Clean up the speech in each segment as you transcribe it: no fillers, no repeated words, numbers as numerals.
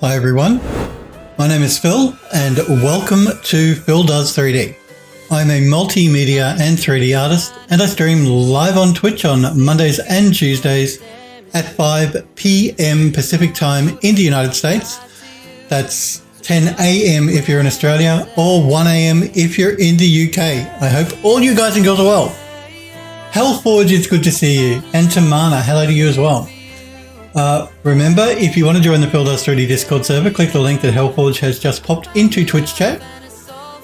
Hi everyone, my name is Phil and welcome to Phil Does 3D. I'm a multimedia and 3D artist and I stream live on Twitch on Mondays and Tuesdays at 5 p.m. Pacific time in the United States. That's 10 a.m. if you're in Australia or 1 a.m. if you're in the UK. I hope all you guys and girls are well. Hellforge, it's good to see you. And Tamana, hello to you as well. Remember, if you want to join the Phil Does 3D Discord server, click the link that Hellforge has just popped into Twitch chat.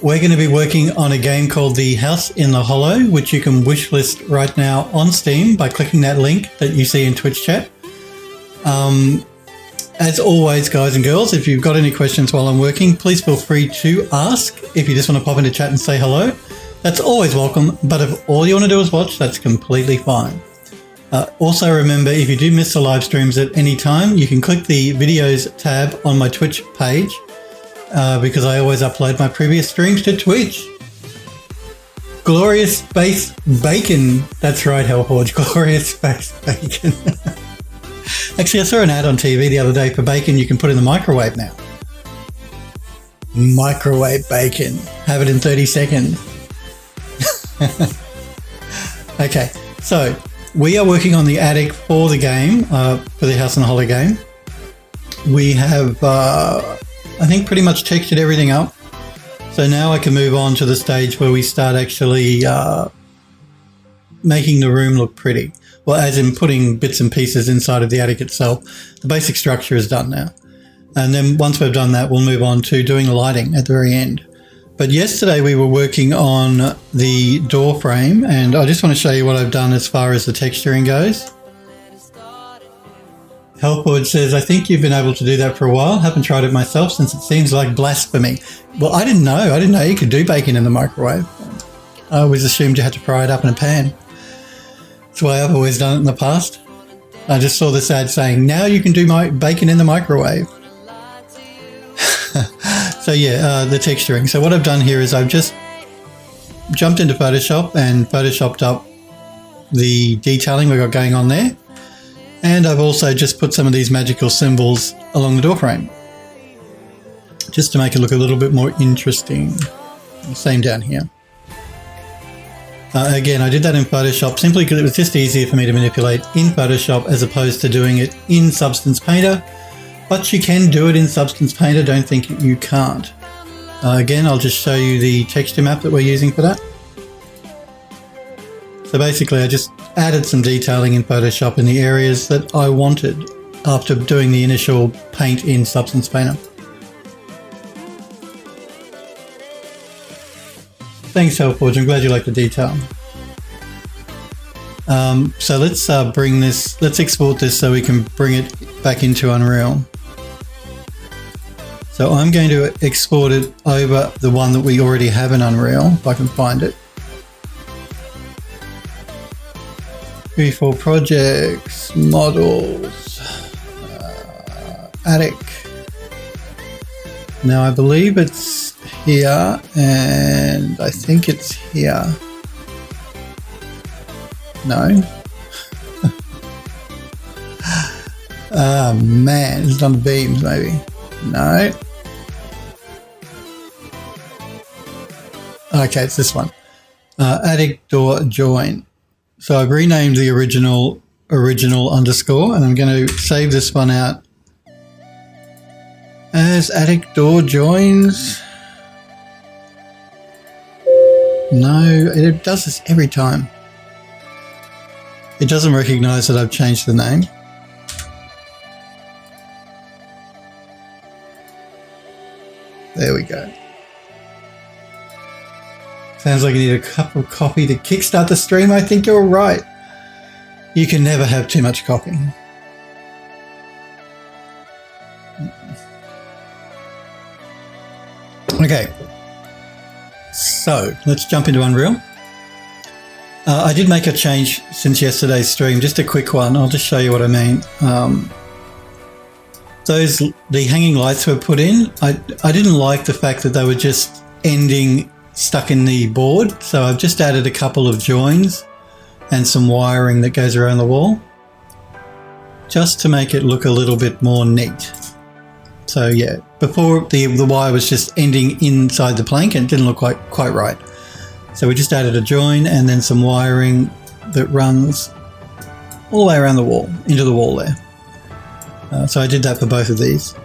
We're going to be working on a game called The House in the Hollow, which you can wishlist right now on Steam by clicking that link that you see in Twitch chat. As always, guys and girls, if you've got any questions while I'm working, please feel free to ask. If you just want to pop into chat and say hello, that's always welcome. But if all you want to do is watch, that's completely fine. Also remember, if you do miss the live streams at any time, you can click the videos tab on my Twitch page because I always upload my previous streams to Twitch. Glorious Space Bacon. That's right, Hellforge. Glorious Space Bacon. Actually, I saw an ad on TV the other day for bacon you can put in the microwave now. Microwave bacon. Have it in 30 seconds. Okay, so we are working on the attic for the game, for the House in the Hollow game. We have, I think, pretty much textured everything up. So now I can move on to the stage where we start actually making the room look pretty. Well, as in putting bits and pieces inside of the attic itself. The basic structure is done now. And then once we've done that, we'll move on to doing the lighting at the very end. But yesterday we were working on the door frame, and I just want to show you what I've done as far as the texturing goes. Hellforge says, I think you've been able to do that for a while. Haven't tried it myself since it seems like blasphemy. Well, I didn't know you could do bacon in the microwave. I always assumed you had to fry it up in a pan. That's why I've always done it in the past. I just saw this ad saying, now you can do my bacon in the microwave. So yeah, the texturing. So what I've done here is I've just jumped into Photoshop and photoshopped up the detailing we've got going on there. And I've also just put some of these magical symbols along the door frame, just to make it look a little bit more interesting. Same down here. Again, I did that in Photoshop simply because it was just easier for me to manipulate in Photoshop as opposed to doing it in Substance Painter. But you can do it in Substance Painter, don't think you can't. Again, I'll just show you the texture map that we're using for that. So basically I just added some detailing in Photoshop in the areas that I wanted after doing the initial paint in Substance Painter. Thanks, Hellforge, I'm glad you like the detail. So let's let's export this so we can bring it back into Unreal. So I'm going to export it over the one that we already have in Unreal, if I can find it. UE4 projects, models, attic. Now I believe it's here and I think it's here. No. Oh man, it's on the beams maybe. No. Okay, it's this one. Attic door join. So I've renamed the original underscore, and I'm going to save this one out as attic door joins. No, it does this every time. It doesn't recognize that I've changed the name. There we go. Sounds like you need a cup of coffee to kickstart the stream. I think you're right. You can never have too much coffee. Okay. So let's jump into Unreal. I did make a change since yesterday's stream, just a quick one. I'll just show you what I mean. The hanging lights were put in. I didn't like the fact that they were just ending stuck in the board, so I've just added a couple of joins and some wiring that goes around the wall just to make it look a little bit more neat. So yeah, before the wire was just ending inside the plank and it didn't look quite right. So we just added a join and then some wiring that runs all the way around the wall, into the wall there. So I did that for both of these.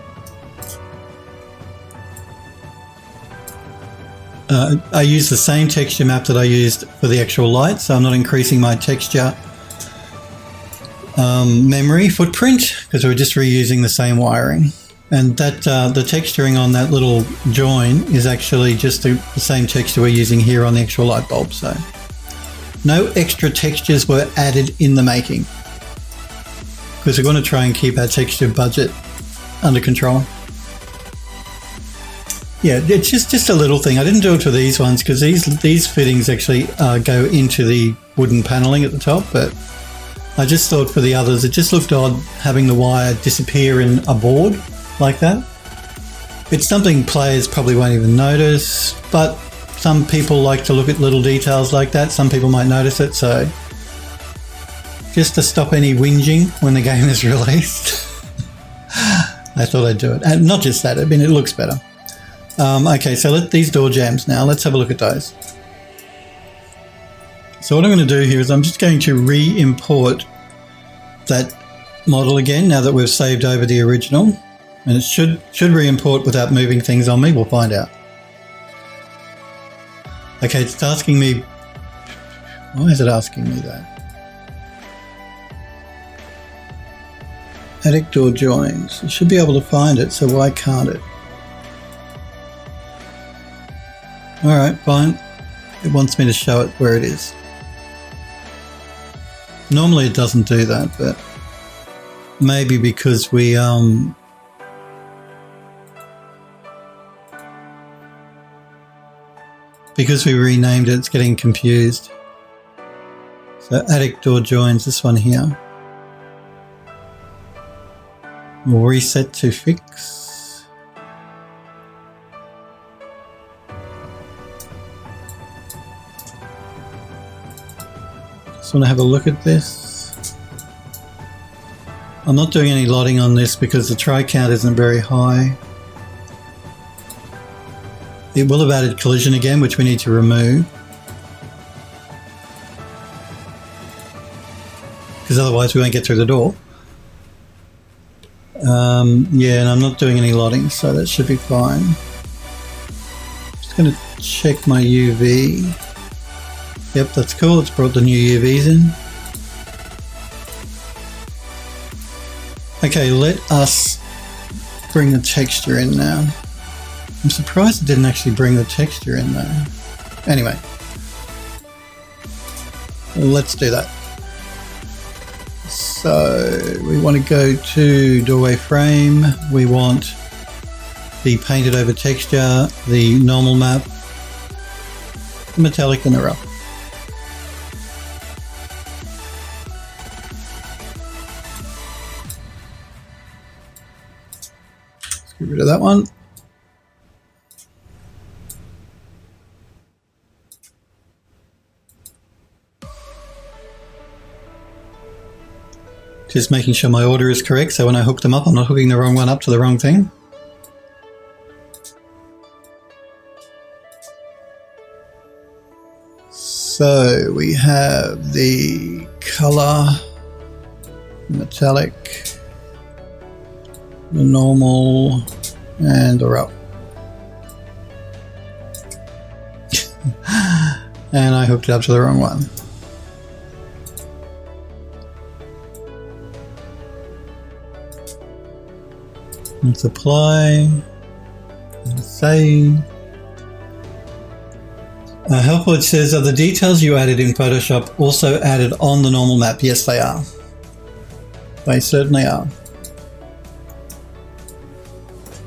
I used the same texture map that I used for the actual light, so I'm not increasing my texture memory footprint because we're just reusing the same wiring. And that the texturing on that little join is actually just the same texture we're using here on the actual light bulb. So no extra textures were added in the making because we're going to try and keep our texture budget under control. Yeah, it's just a little thing. I didn't do it for these ones because these fittings actually go into the wooden paneling at the top, but I just thought for the others, it just looked odd having the wire disappear in a board like that. It's something players probably won't even notice, but some people like to look at little details like that. Some people might notice it, so just to stop any whinging when the game is released, I thought I'd do it. And not just that, I mean, it looks better. Okay, so these door jambs now, let's have a look at those. So what I'm going to do here is I'm just going to re-import that model again now that we've saved over the original. And it should re-import without moving things on me, we'll find out. Okay, it's asking me, why is it asking me that? Attic door joins, you should be able to find it, so why can't it? Alright, fine. It wants me to show it where it is. Normally it doesn't do that, but maybe because we renamed it, it's getting confused. So attic door joins, this one here. We'll reset to fix. Just want to have a look at this. I'm not doing any lotting on this because the try count isn't very high. It will have added collision again, which we need to remove. Because otherwise we won't get through the door. Yeah, and I'm not doing any lotting, so that should be fine. Just going to check my UV. Yep, that's cool. It's brought the new UVs in. Okay, let us bring the texture in now. I'm surprised it didn't actually bring the texture in though. Anyway, let's do that. So we want to go to doorway frame. We want the painted over texture, the normal map, the metallic and the rough. Let's get rid of that one. Just making sure my order is correct, so when I hook them up, I'm not hooking the wrong one up to the wrong thing. So we have the color, metallic, the normal, and the rough. And I hooked it up to the wrong one. Let's apply and save. Helpful, it says, are the details you added in Photoshop also added on the normal map? Yes, they are. They certainly are.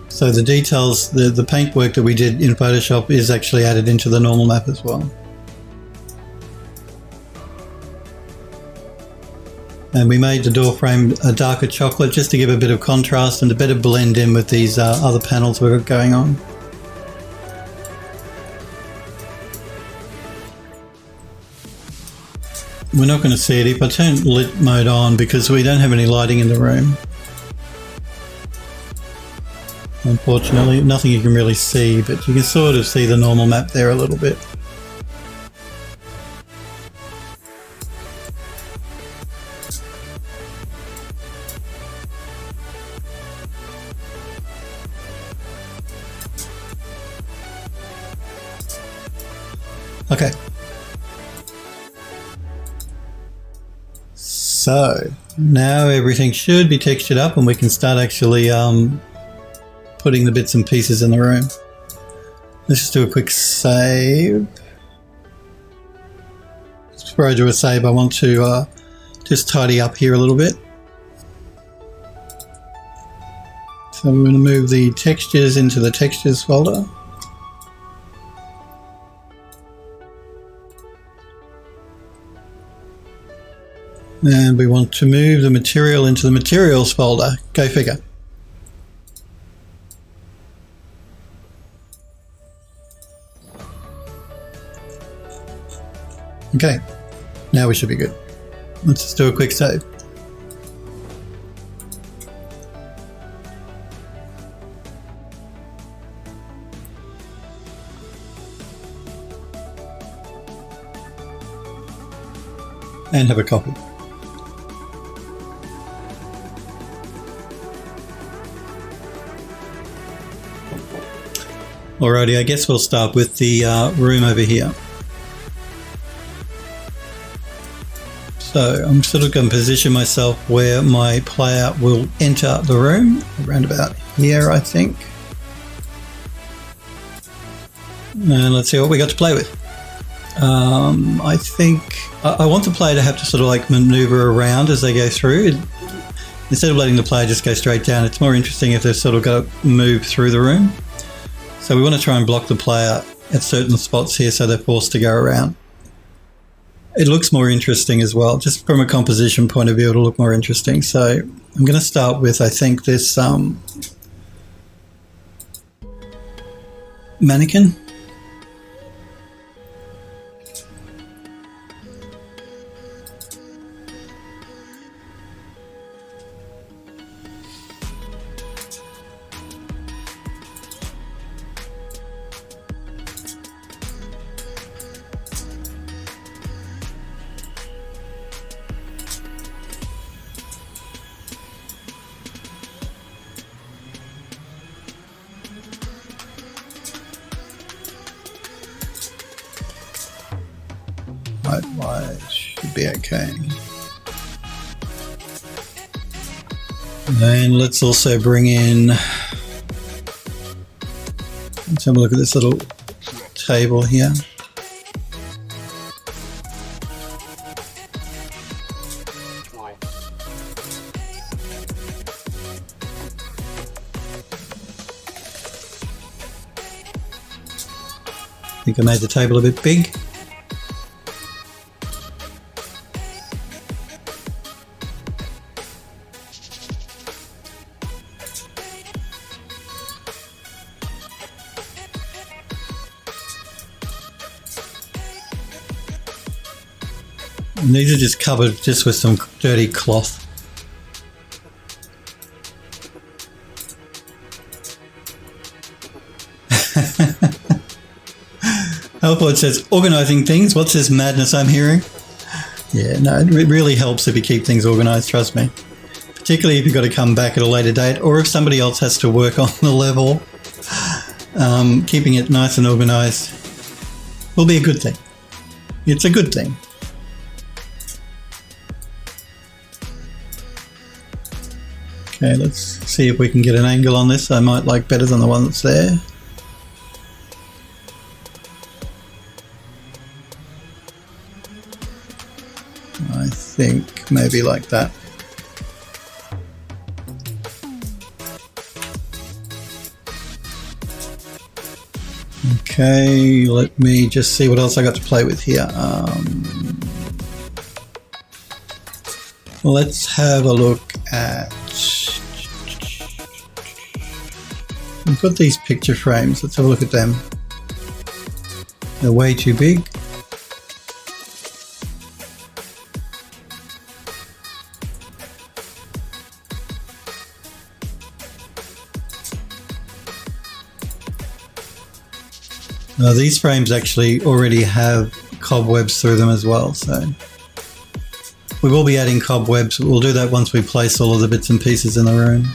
So the details, the paint work that we did in Photoshop is actually added into the normal map as well. And we made the door frame a darker chocolate just to give a bit of contrast and a better blend in with these other panels we've got going on. We're not going to see it if I turn lit mode on because we don't have any lighting in the room. Unfortunately, nothing you can really see, but you can sort of see the normal map there a little bit. Okay. So now everything should be textured up and we can start actually putting the bits and pieces in the room. Let's just do a quick save. Before I do a save, I want to just tidy up here a little bit. So we're going to move the textures into the textures folder. And we want to move the material into the materials folder. Go figure. Okay, now we should be good. Let's just do a quick save. And have a copy. Alrighty, I guess we'll start with the room over here. So I'm sort of going to position myself where my player will enter the room, around about here, I think. And let's see what we got to play with. I think I want the player to have to sort of like maneuver around as they go through. Instead of letting the player just go straight down, it's more interesting if they've sort of got to move through the room. So we want to try and block the player at certain spots here so they're forced to go around. It looks more interesting as well, just from a composition point of view, it'll look more interesting. So I'm going to start with, I think, this mannequin. White should be okay. And let's also bring in, let's have a look at this little table here. I think I made the table a bit big. And these are just covered just with some dirty cloth. Alport says, organising things, what's this madness I'm hearing? Yeah, no, it really helps if you keep things organised, trust me. Particularly if you've got to come back at a later date or if somebody else has to work on the level. Keeping it nice and organised will be a good thing. It's a good thing. Okay, let's see if we can get an angle on this. I might like better than the one that's there. I think maybe like that. Okay, let me just see what else I got to play with here. Let's have a look at... We've got these picture frames. Let's have a look at them. They're way too big. These frames actually already have cobwebs through them as well, so we will be adding cobwebs. We'll do that once we place all of the bits and pieces in the room.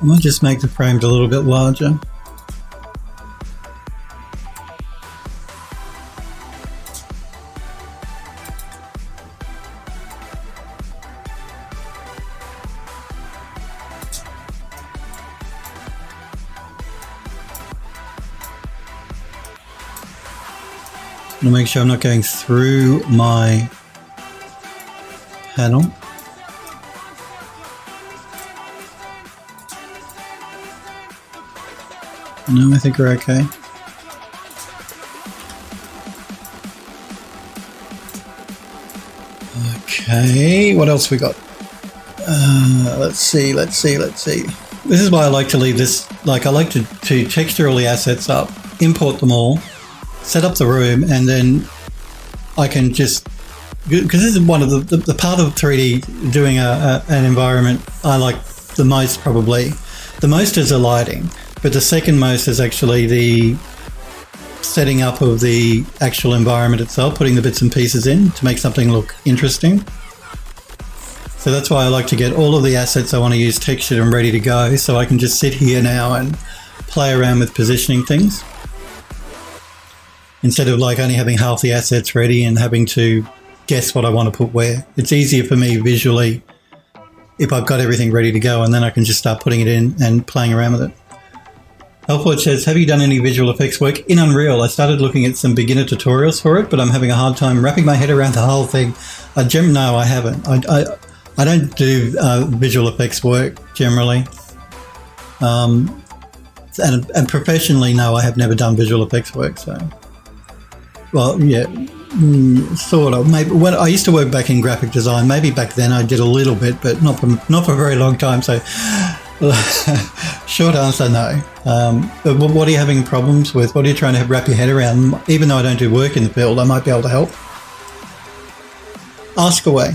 I might just make the frames a little bit larger. I'll make sure I'm not going through my panel. No, I think we're okay. Okay, what else we got? Let's see. This is why I like to leave this, like I like to texture all the assets up, import them all, set up the room, and then I can just, because this is one of the part of 3D doing an environment I like the most probably. The most is the lighting. But the second most is actually the setting up of the actual environment itself, putting the bits and pieces in to make something look interesting. So that's why I like to get all of the assets I want to use textured and ready to go, so I can just sit here now and play around with positioning things. Instead of like only having half the assets ready and having to guess what I want to put where. It's easier for me visually if I've got everything ready to go, and then I can just start putting it in and playing around with it. Helpful says, have you done any visual effects work in Unreal? I started looking at some beginner tutorials for it, but I'm having a hard time wrapping my head around the whole thing. No, I haven't. I don't do visual effects work generally. And professionally, no, I have never done visual effects work. So, well, yeah, sort of. Maybe when I used to work back in graphic design, maybe back then I did a little bit, but not for a very long time. So. Short answer, no. But what are you having problems with? What are you trying to wrap your head around? Even though I don't do work in the field, I might be able to help. Ask away.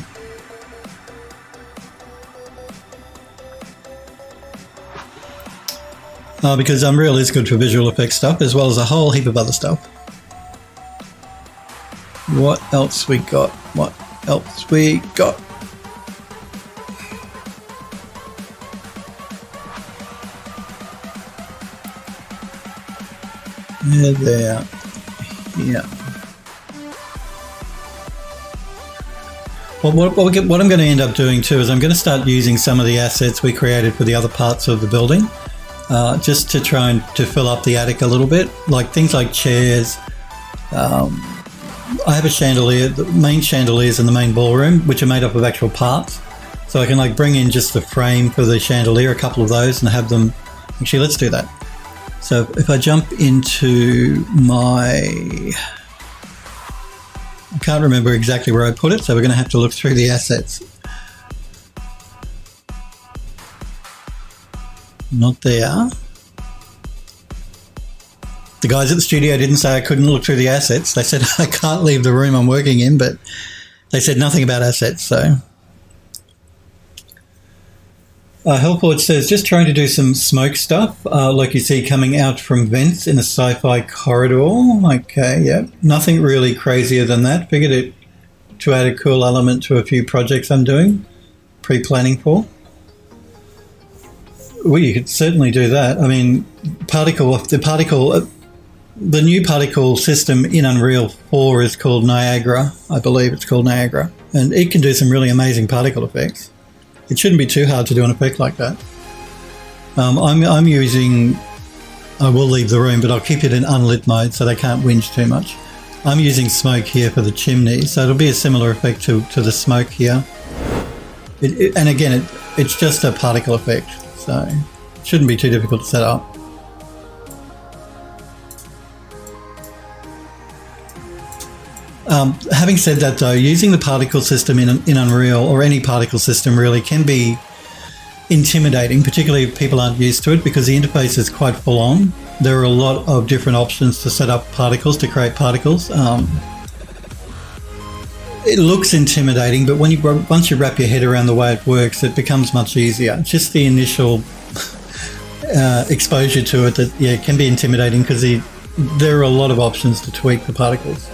Because Unreal is good for visual effects stuff, as well as a whole heap of other stuff. What else we got? There. Yeah. Well, what I'm going to end up doing too is I'm going to start using some of the assets we created for the other parts of the building, just to try and to fill up the attic a little bit, like things like chairs. I have a chandelier, the main chandeliers in the main ballroom, which are made up of actual parts. So I can like bring in just the frame for the chandelier, a couple of those, and have them. Actually, let's do that. So if I jump into I can't remember exactly where I put it, so we're going to have to look through the assets. Not there. The guys at the studio didn't say I couldn't look through the assets. They said I can't leave the room I'm working in, but they said nothing about assets, so... Hellport says, just trying to do some smoke stuff, like you see coming out from vents in a sci-fi corridor. Okay, yeah. Nothing really crazier than that. Figured it to add a cool element to a few projects I'm doing, pre-planning for. Well, you could certainly do that. I mean, the new particle system in Unreal 4 is called Niagara. I believe it's called Niagara. And it can do some really amazing particle effects. It shouldn't be too hard to do an effect like that. I'm using... I will leave the room, but I'll keep it in unlit mode so they can't whinge too much. I'm using smoke here for the chimney, so it'll be a similar effect to the smoke here. And again, it's just a particle effect, so it shouldn't be too difficult to set up. Having said that though, using the particle system in Unreal, or any particle system really, can be intimidating, particularly if people aren't used to it, because the interface is quite full on. There are a lot of different options to set up particles, to create particles. It looks intimidating, but once you wrap your head around the way it works, it becomes much easier. Just the initial exposure to it that can be intimidating, because there are a lot of options to tweak the particles.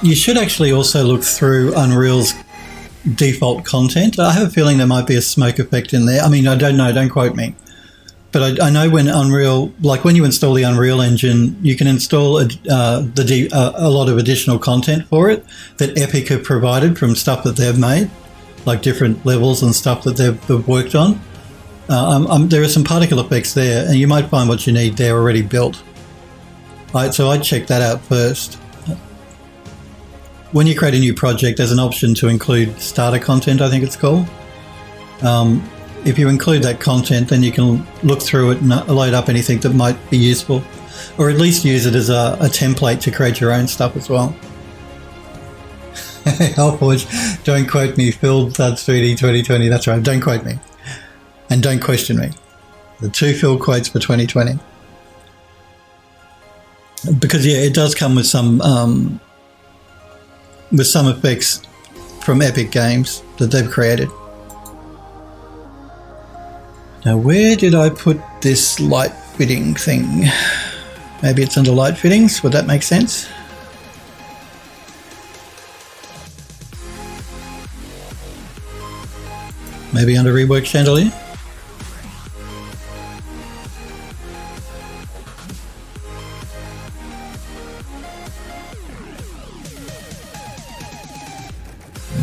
You should actually also look through Unreal's default content. I have a feeling there might be a smoke effect in there. I mean, I don't know, don't quote me. But I know when Unreal, like when you install the Unreal Engine, you can install a lot of additional content for it that Epic have provided from stuff that they've made, like different levels and stuff that they've worked on. There are some particle effects there, and you might find what you need there already built. Right, so I'd check that out first. When you create a new project, there's an option to include starter content, I think it's called. If you include that content, then you can look through it and load up anything that might be useful, or at least use it as a template to create your own stuff as well. Hellforge, don't quote me, Phil Thuds 3D 2020, that's right, don't quote me. And don't question me. The 2 Phil quotes for 2020. Because it does come with some effects from Epic Games that they've created. Now, where did I put this light fitting thing? Maybe it's under light fittings. Would that make sense? Maybe under rework chandelier?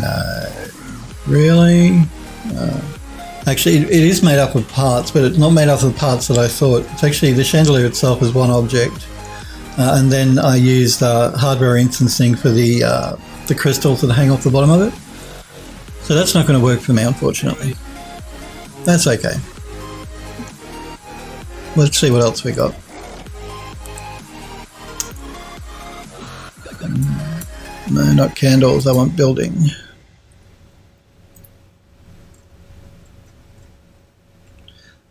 No. Really? Actually, it is made up of parts, but it's not made up of parts that I thought. It's actually, the chandelier itself is one object. And then I used hardware instancing for the crystals that hang off the bottom of it. So that's not going to work for me, unfortunately. That's okay. Let's see what else we got. No, not candles, I want building.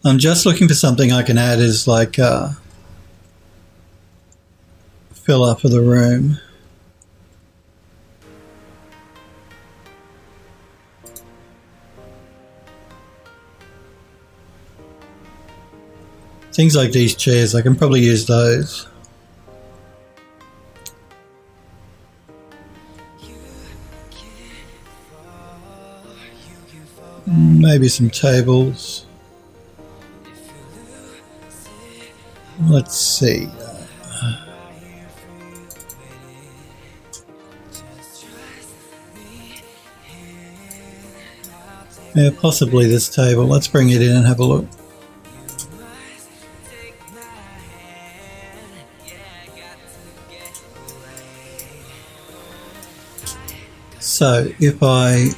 I'm just looking for something I can add as like filler for the room. Things like these chairs, I can probably use those. Maybe some tables. Let's see. Yeah, possibly this table. Let's bring it in and have a look. So if I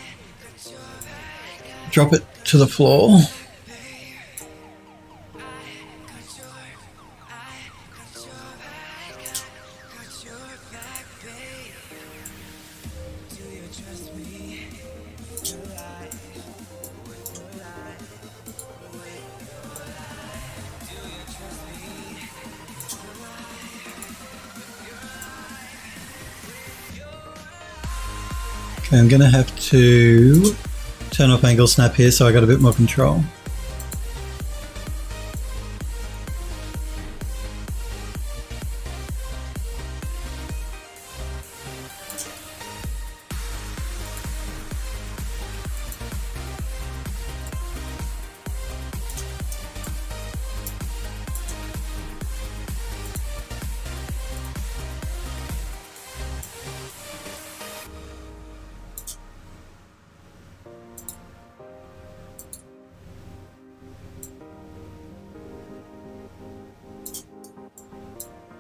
drop it to the floor, okay, I'm going to have to turn off angle snap here so I got a bit more control.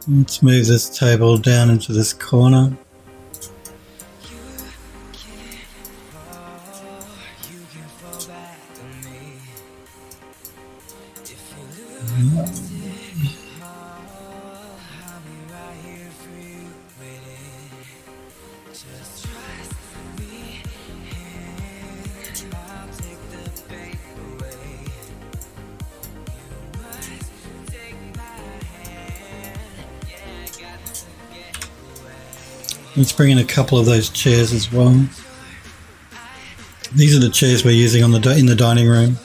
Let's move this table down into this corner. Let's bring in a couple of those chairs as well. These are the chairs we're using in the dining room.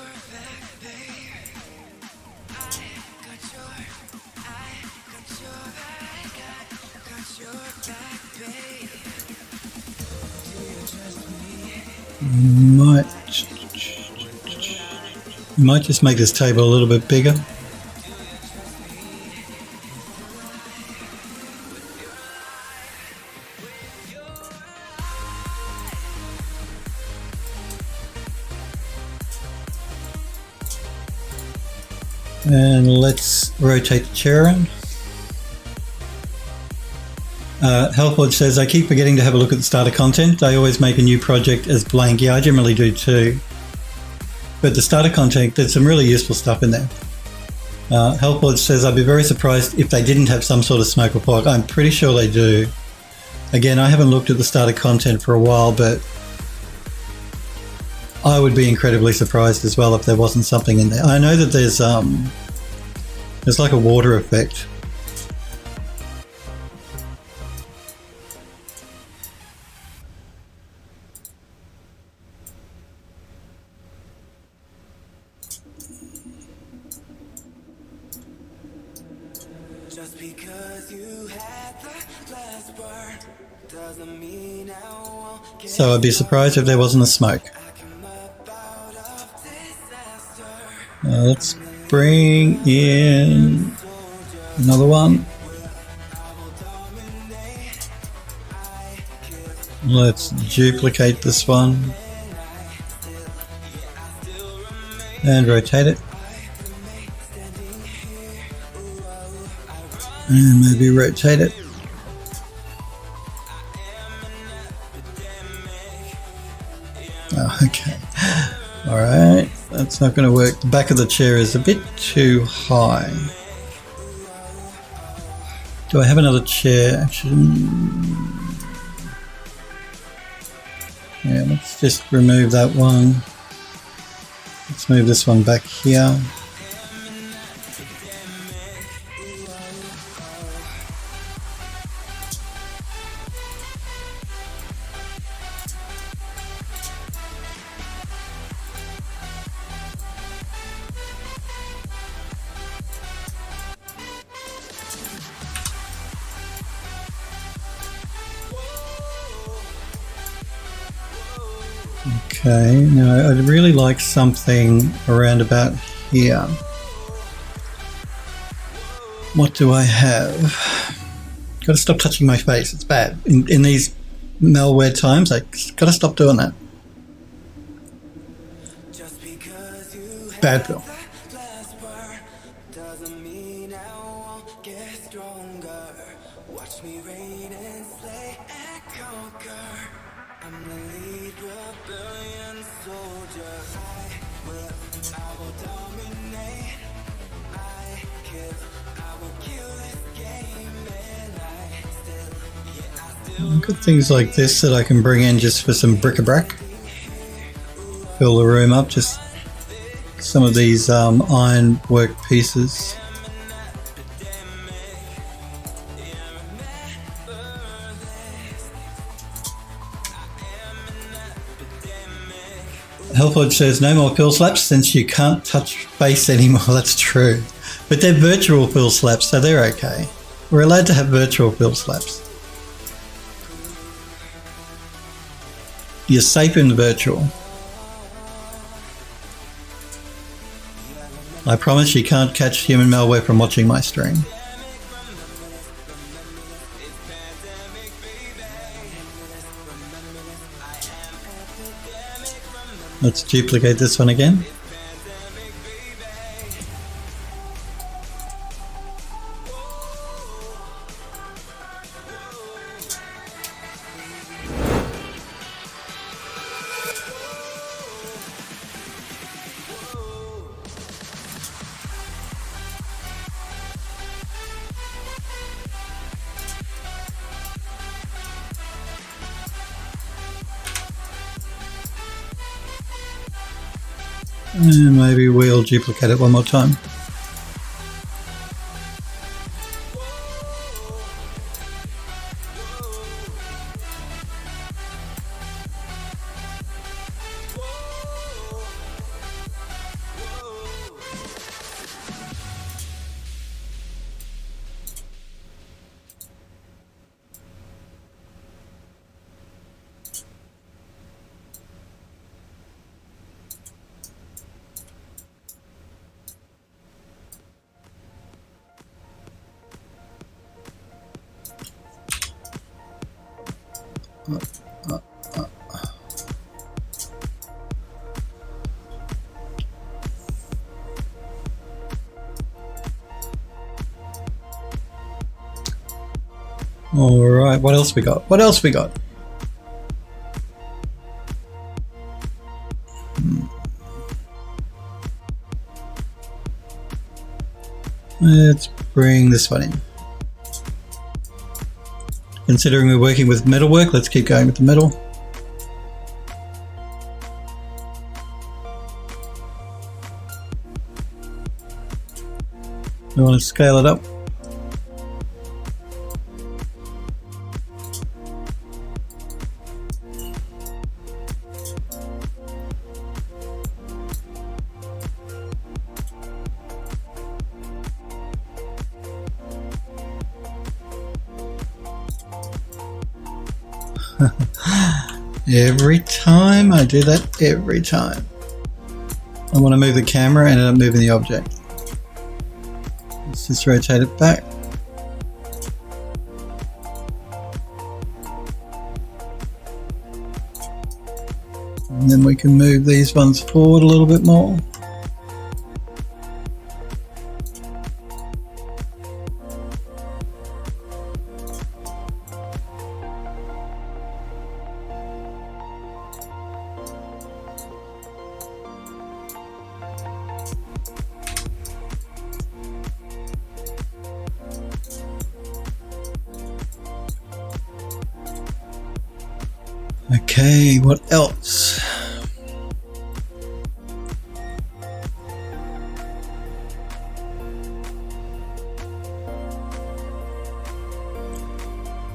Might just make this table a little bit bigger. And let's rotate the chair around. Healthwatch says, I keep forgetting to have a look at the starter content. I always make a new project as blank. Yeah, I generally do too. But the starter content, there's some really useful stuff in there. Healthwatch says, I'd be very surprised if they didn't have some sort of smoke or pork. I'm pretty sure they do. Again, I haven't looked at the starter content for a while, but I would be incredibly surprised as well if there wasn't something in there. I know that there's like a water effect. Just because you had the last word doesn't mean I won't get. So I'd be surprised if there wasn't a smoke. Let's bring in another one. Let's duplicate this one and rotate it. And maybe rotate it. Oh, okay. All right. That's not going to work. The back of the chair is a bit too high. Do I have another chair? Actually, yeah, let's just remove that one. Let's move this one back here. Okay, now I'd really like something around about here. What do I have? Got to stop touching my face, it's bad. In these malware times, I got to stop doing that. Bad Phil. I've got things like this that I can bring in just for some bric-a-brac. Fill the room up, just some of these iron work pieces. Healthwatch says, no more pill slaps since you can't touch face anymore. That's true. But they're virtual pill slaps, so they're okay. We're allowed to have virtual pill slaps. You're safe in the virtual. I promise you can't catch human malware from watching my stream. Let's duplicate this one again. And maybe we'll duplicate it one more time. All right, what else we got? What else we got? Let's bring this one in. Considering we're working with metalwork, let's keep going with the metal. We want to scale it up. Every time I do that, every time. I want to move the camera and end up moving the object. Let's just rotate it back. And then we can move these ones forward a little bit more. Okay, what else?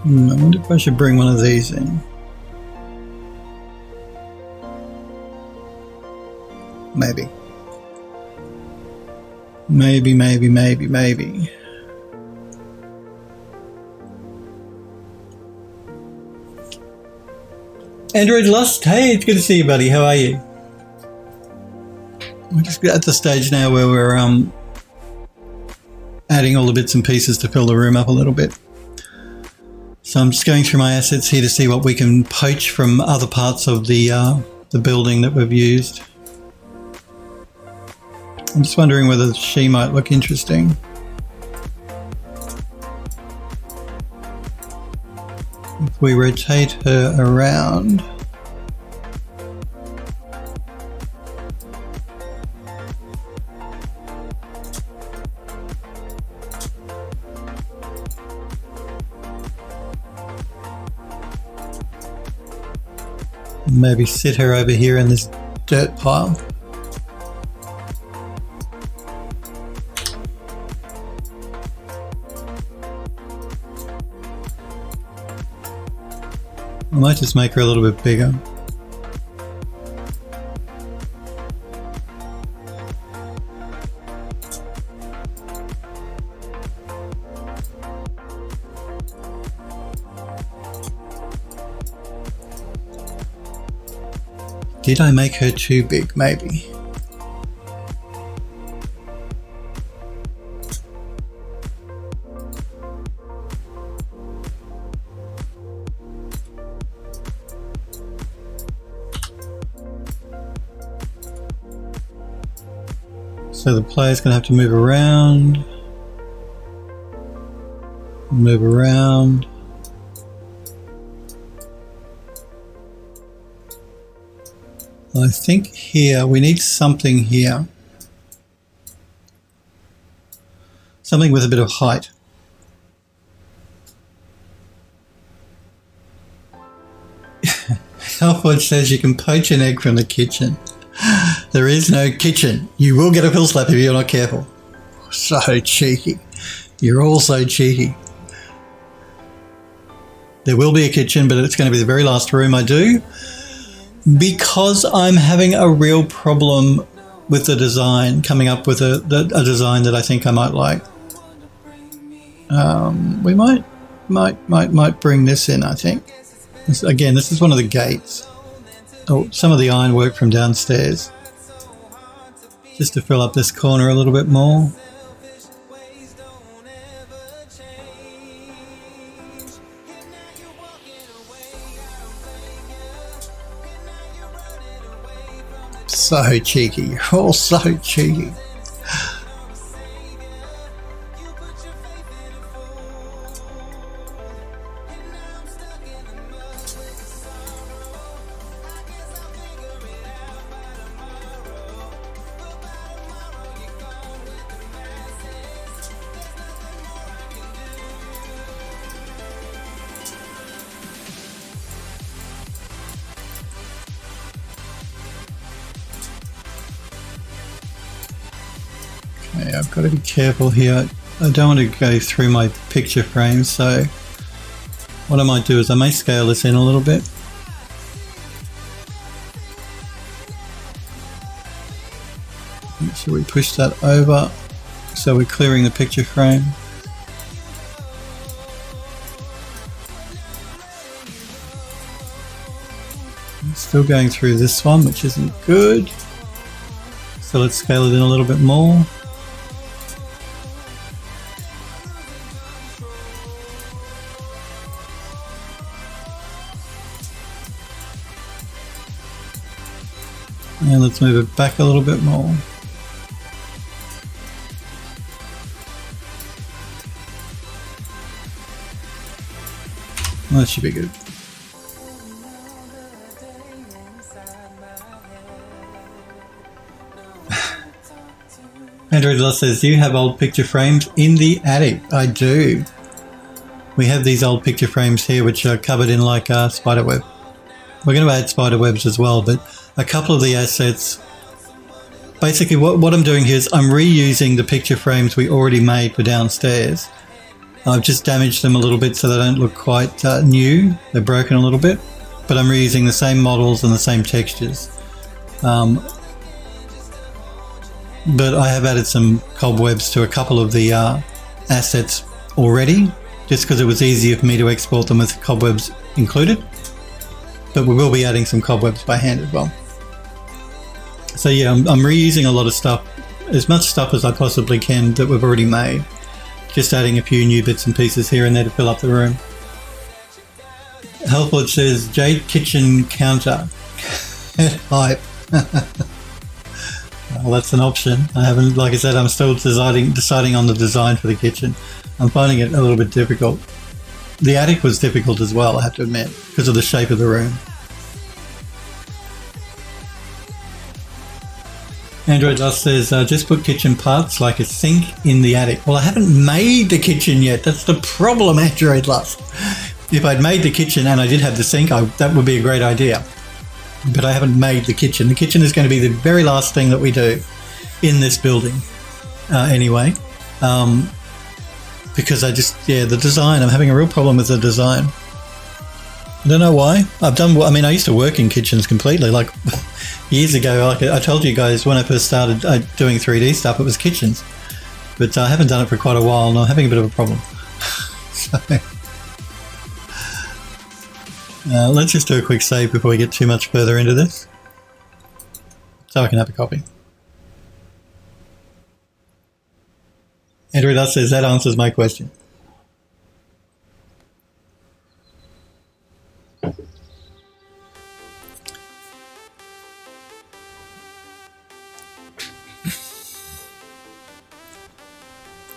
I wonder if I should bring one of these in. Maybe. Maybe. Android Lust, hey, it's good to see you, buddy. How are you? We're just at the stage now where we're adding all the bits and pieces to fill the room up a little bit. So I'm just going through my assets here to see what we can poach from other parts of the building that we've used. I'm just wondering whether she might look interesting. If we rotate her around, maybe sit her over here in this dirt pile. I might just make her a little bit bigger. Did I make her too big? Maybe. So the player's going to have to move around. Move around. I think here, we need something here. Something with a bit of height. Alfred says you can poach an egg from the kitchen. There is no kitchen. You will get a pill slap if you're not careful. So cheeky. You're all so cheeky. There will be a kitchen, but it's going to be the very last room I do because I'm having a real problem with the design, coming up with a design that I think I might like. We might bring this in, I think. Again, this is one of the gates. Oh, some of the ironwork from downstairs. Just to fill up this corner a little bit more. So cheeky. You're all so cheeky. Okay, I've got to be careful here. I don't want to go through my picture frame, so what I might do is I may scale this in a little bit. Make sure we push that over so we're clearing the picture frame. I'm still going through this one, which isn't good. So let's scale it in a little bit more. And let's move it back a little bit more. That should be good. Android Lost says, do you have old picture frames in the attic? I do. We have these old picture frames here which are covered in like spider web. We're going to add spider webs as well, but a couple of the assets, basically what I'm doing here is I'm reusing the picture frames we already made for downstairs. I've just damaged them a little bit so they don't look quite new. They're broken a little bit, but I'm reusing the same models and the same textures. But I have added some cobwebs to a couple of the assets already, just because it was easier for me to export them with cobwebs included. But we will be adding some cobwebs by hand as well. So yeah, I'm reusing a lot of stuff, as much stuff as I possibly can that we've already made. Just adding a few new bits and pieces here and there to fill up the room. Healthwood says, Jade kitchen counter. Hype. Well, that's an option. I haven't, like I said, I'm still deciding on the design for the kitchen. I'm finding it a little bit difficult. The attic was difficult as well, I have to admit, because of the shape of the room. Android Dust says, just put kitchen parts like a sink in the attic. Well, I haven't made the kitchen yet. That's the problem, Android Lust. If I'd made the kitchen and I did have the sink, that would be a great idea. But I haven't made the kitchen. The kitchen is going to be the very last thing that we do in this building anyway. Because the design, I'm having a real problem with the design. I don't know why. I used to work in kitchens completely, like years ago. Like I told you guys when I first started doing 3D stuff, it was kitchens. But I haven't done it for quite a while and I'm having a bit of a problem. So, let's just do a quick save before we get too much further into this. So I can have a copy. Andrew says that answers my question.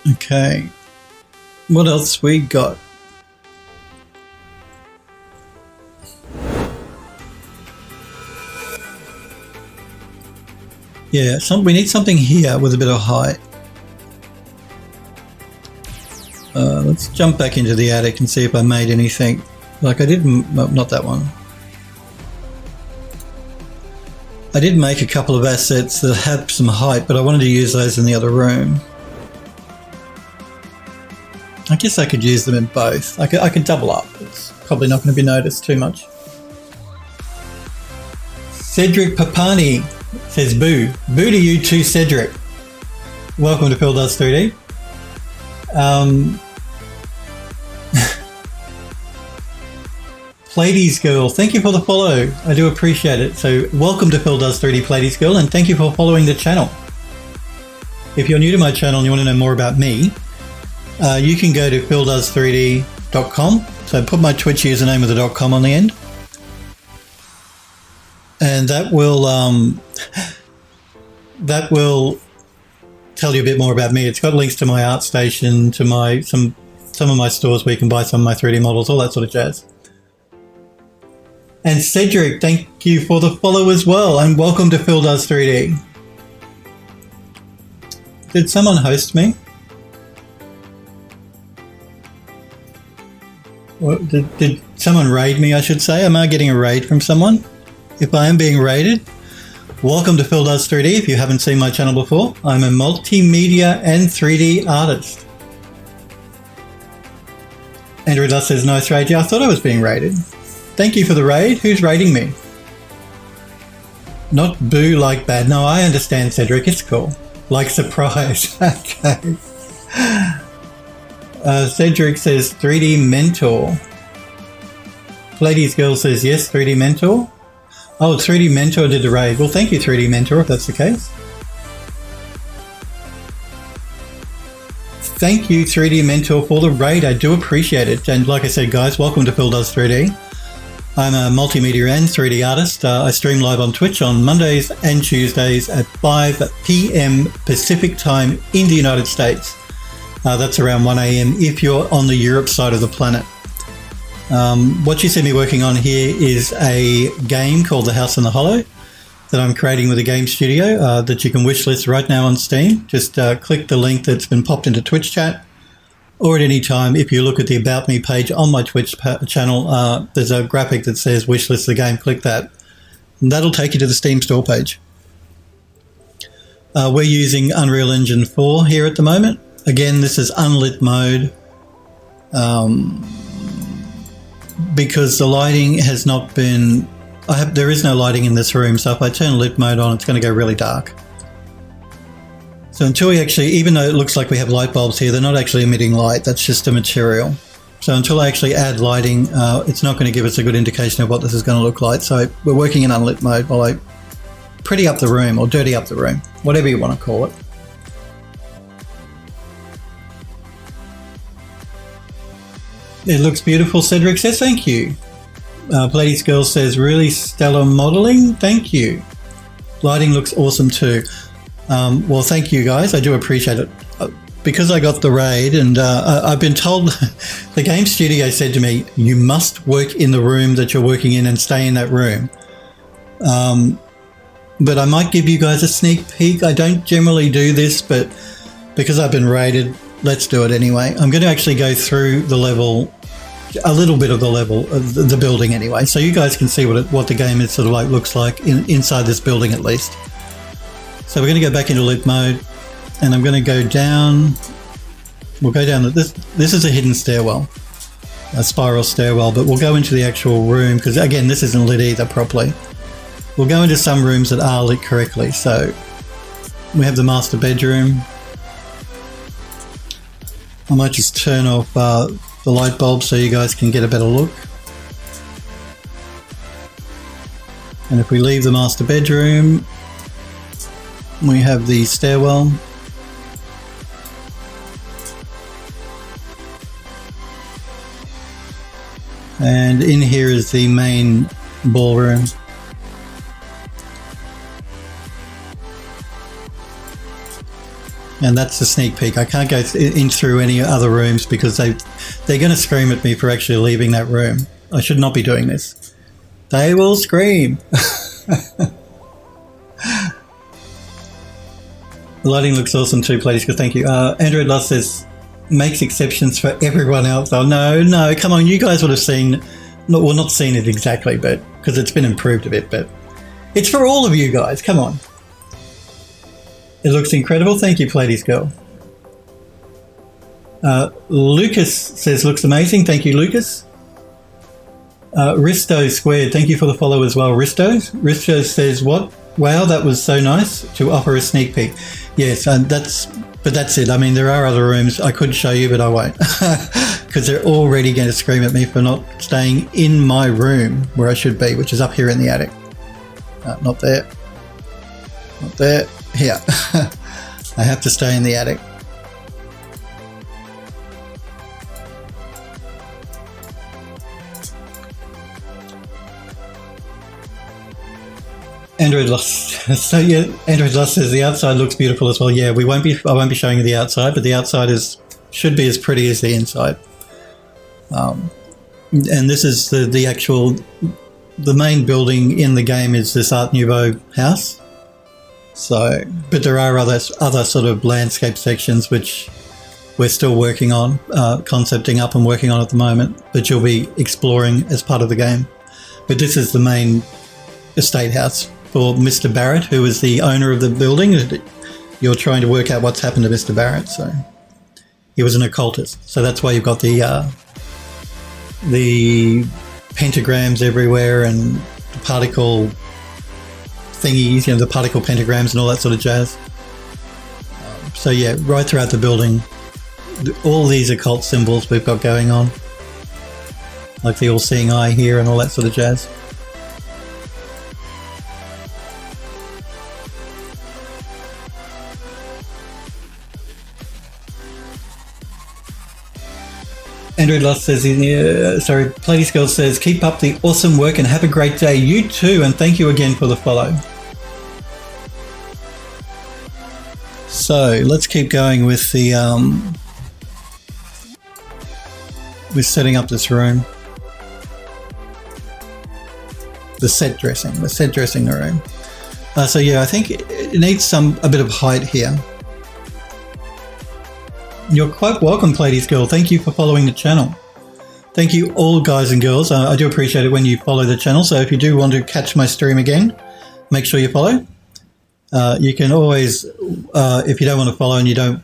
Okay, what else we got? Yeah, we need something here with a bit of height. Let's jump back into the attic and see if I made anything. Like I did, not that one. I did make a couple of assets that have some height, but I wanted to use those in the other room. I guess I could use them in both. I could double up. It's probably not going to be noticed too much. Cedric Papani says, boo. Boo to you too, Cedric. Welcome to Phil Does 3D. Plaidies Girl, thank you for the follow. I do appreciate it. So welcome to Phil Does 3D, Plaidies Girl, and thank you for following the channel. If you're new to my channel and you want to know more about me, you can go to phildoes3d.com. So put my Twitch username with the .com on the end. And that will tell you a bit more about me. It's got links to my art station, to my some of my stores where you can buy some of my 3D models, all that sort of jazz. And Cedric, thank you for the follow as well, and welcome to Phil Does 3D. Did someone host me? Did someone raid me, I should say? Am I getting a raid from someone? If I am being raided, welcome to Phil Does 3D. If you haven't seen my channel before, I'm a multimedia and 3D artist. Andrew Dust says, nice raid. Yeah, I thought I was being raided. Thank you for the raid. Who's raiding me? Not boo like bad. No, I understand, Cedric. It's cool. Like surprise. Okay. Cedric says 3D Mentor. Ladies Girl says yes, 3D Mentor. Oh, 3D Mentor did the raid. Well, thank you, 3D Mentor, if that's the case. Thank you, 3D Mentor, for the raid. I do appreciate it. And like I said, guys, welcome to Phil Does 3D. I'm a multimedia and 3D artist. I stream live on Twitch on Mondays and Tuesdays at 5 p.m. Pacific time in the United States. That's around 1 a.m. if you're on the Europe side of the planet. What you see me working on here is a game called The House in the Hollow that I'm creating with a game studio that you can wishlist right now on Steam. Just click the link that's been popped into Twitch chat, or at any time, if you look at the About Me page on my Twitch channel, there's a graphic that says wishlist the game. Click that, and that'll take you to the Steam store page. We're using Unreal Engine 4 here at the moment. Again, this is unlit mode. Because the lighting has not been... there is no lighting in this room, so if I turn lit mode on, it's going to go really dark. So until we actually, even though it looks like we have light bulbs here, they're not actually emitting light, that's just a material. So until I actually add lighting, it's not going to give us a good indication of what this is going to look like. So we're working in unlit mode while I pretty up the room, or dirty up the room, whatever you want to call it. It looks beautiful, Cedric says. Thank you. Ladies Girl says, really stellar modeling. Thank you. Lighting looks awesome too. Well, thank you guys. I do appreciate it. Because I got the raid, and I've been told, the game studio said to me, you must work in the room that you're working in and stay in that room. But I might give you guys a sneak peek. I don't generally do this, but because I've been raided, let's do it anyway. I'm going to actually go through the level, a little bit of the level of the building anyway, so you guys can see what the game is sort of like, looks like inside this building at least. So we're going to go back into lit mode, and I'm going to go down. We'll go down. This is a hidden stairwell, a spiral stairwell, but we'll go into the actual room because again, this isn't lit either properly. We'll go into some rooms that are lit correctly. So we have the master bedroom. I might just turn off the light bulb so you guys can get a better look. And if we leave the master bedroom, we have the stairwell. And in here is the main ballroom. And that's the sneak peek. I can't go in through any other rooms because they're going to scream at me for actually leaving that room. I should not be doing this. They will scream. The lighting looks awesome too, please. Thank you. Andrew Loss says, makes exceptions for everyone else. Oh, no, come on. You guys would have seen, well, not seen it exactly, but because it's been improved a bit, but It's for all of you guys. Come on. It looks incredible. Thank you, Pleiades Girl. Lucas says, looks amazing. Thank you, Lucas. Risto Squared, thank you for the follow as well, Risto. Risto says, what? Wow, that was so nice to offer a sneak peek. Yes, that's it. I mean, there are other rooms I could show you, but I won't. Because they're already going to scream at me for not staying in my room where I should be, which is up here in the attic. Not there. Not there. Here. I have to stay in the attic. Android Lost. So yeah, Android Lost says the outside looks beautiful as well. Yeah, I won't be showing you the outside, but the outside should be as pretty as the inside. And this is the main building in the game is this Art Nouveau house. So, but there are other sort of landscape sections which we're still working on, concepting up and working on at the moment, that you'll be exploring as part of the game. But this is the main estate house for Mr. Barrett, who is the owner of the building. You're trying to work out what's happened to Mr. Barrett. So he was an occultist. So that's why you've got the pentagrams everywhere and the particle thingies, the particle pentagrams and all that sort of jazz. So yeah, right throughout the building, all these occult symbols we've got going on, like the all-seeing eye here and all that sort of jazz. Andrew Lost says, Pleiades Girl says, keep up the awesome work and have a great day. You too, and thank you again for the follow. So let's keep going with the with setting up this room. The set dressing the room. So yeah, I think it needs a bit of height here. You're quite welcome, Pleiades Girl. Thank you for following the channel. Thank you all, guys and girls. I do appreciate it when you follow the channel. So if you do want to catch my stream again, make sure you follow. You can always, if you don't want to follow and you don't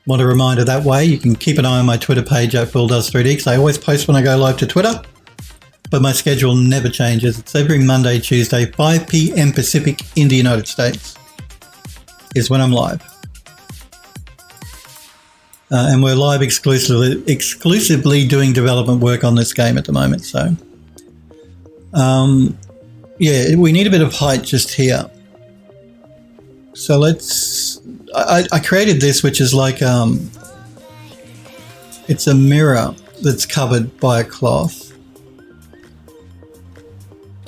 want a reminder that way, you can keep an eye on my Twitter page at PhilDoes3D, because I always post when I go live to Twitter. But my schedule never changes. It's every Monday, Tuesday, 5 p.m. Pacific in the United States is when I'm live. And we're live exclusively doing development work on this game at the moment. So, yeah, we need a bit of height just here. So I created this, which is like, it's a mirror that's covered by a cloth.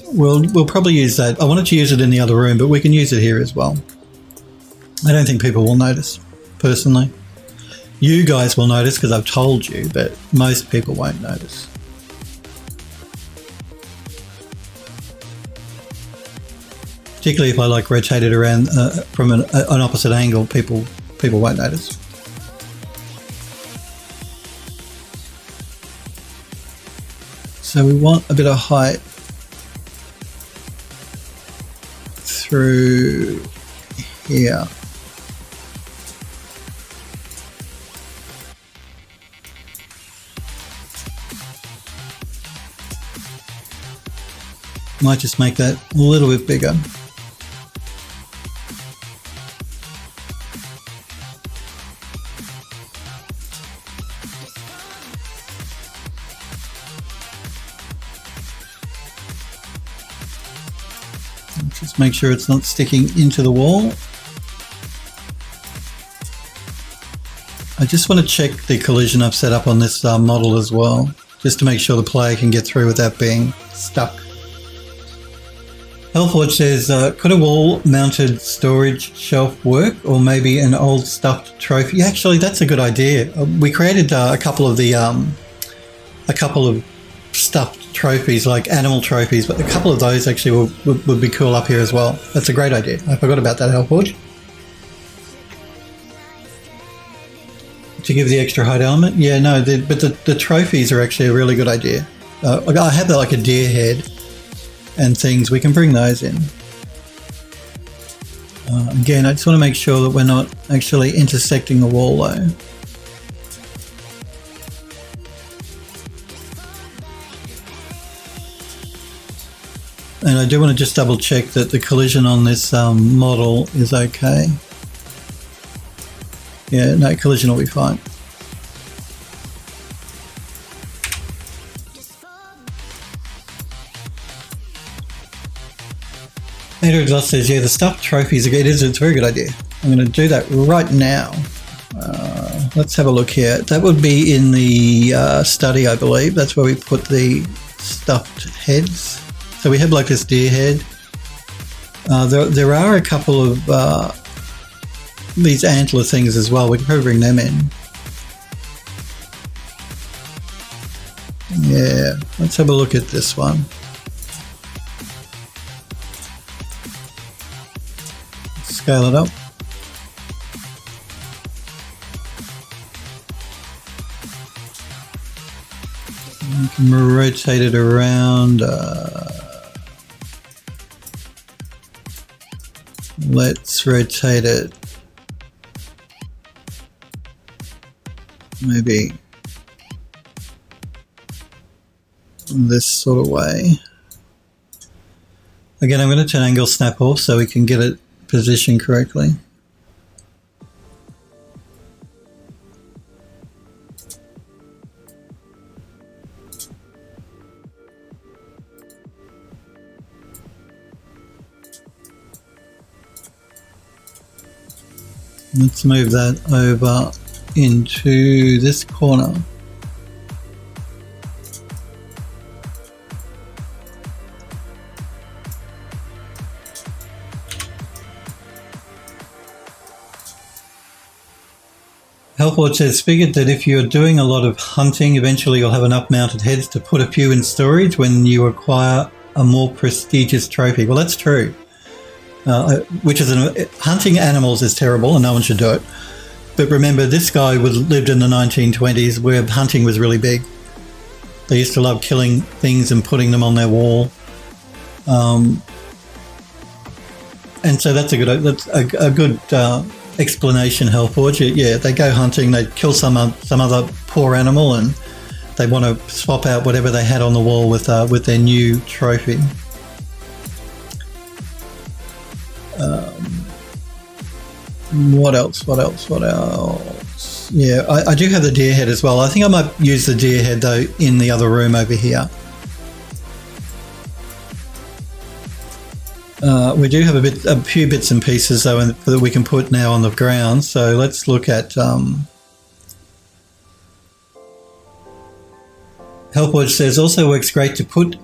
We'll probably use that. I wanted to use it in the other room, but we can use it here as well. I don't think people will notice, personally. You guys will notice because I've told you, but most people won't notice. Particularly if I rotate it around from an opposite angle, people won't notice. So we want a bit of height through here. Might just make that a little bit bigger. Just make sure it's not sticking into the wall. I just want to check the collision I've set up on this model as well, just to make sure the player can get through without being stuck. Healthwatch says, could a wall-mounted storage shelf work, or maybe an old stuffed trophy? Actually, that's a good idea. We created a couple of stuffed trophies, like animal trophies, but a couple of those actually would be cool up here as well. That's a great idea. I forgot about that, Healthwatch. To give the extra height element? Yeah, no, but the trophies are actually a really good idea. I have like a deer head and things. We can bring those in. Again, I just want to make sure that we're not actually intersecting the wall though. And I do want to just double check that the collision on this model is okay. Yeah, no, collision will be fine. Andrew Doss says, yeah, the stuffed trophies, it's a very good idea. I'm going to do that right now. Let's have a look here. That would be in the study, I believe. That's where we put the stuffed heads. So we have like this deer head. There are a couple of these antler things as well. We can probably bring them in. Yeah, let's have a look at this one. Scale it up. You can rotate it around. Let's rotate it maybe this sort of way. Again, I'm going to turn angle snap off so we can get it positioned correctly. Let's move that over into this corner. Healthwatch says, figured that if you're doing a lot of hunting, eventually you'll have enough mounted heads to put a few in storage when you acquire a more prestigious trophy. Well, that's true. Hunting animals is terrible and no one should do it. But remember, this guy lived in the 1920s where hunting was really big. They used to love killing things and putting them on their wall. And so that's a good explanation, Hellforge. Yeah, they go hunting, they kill some other poor animal, and they want to swap out whatever they had on the wall with their new trophy. What else? Yeah, I do have the deer head as well. I think I might use the deer head though in the other room over here. We do have a few bits and pieces though that we can put now on the ground. So let's look at Helpwatch says also works great to put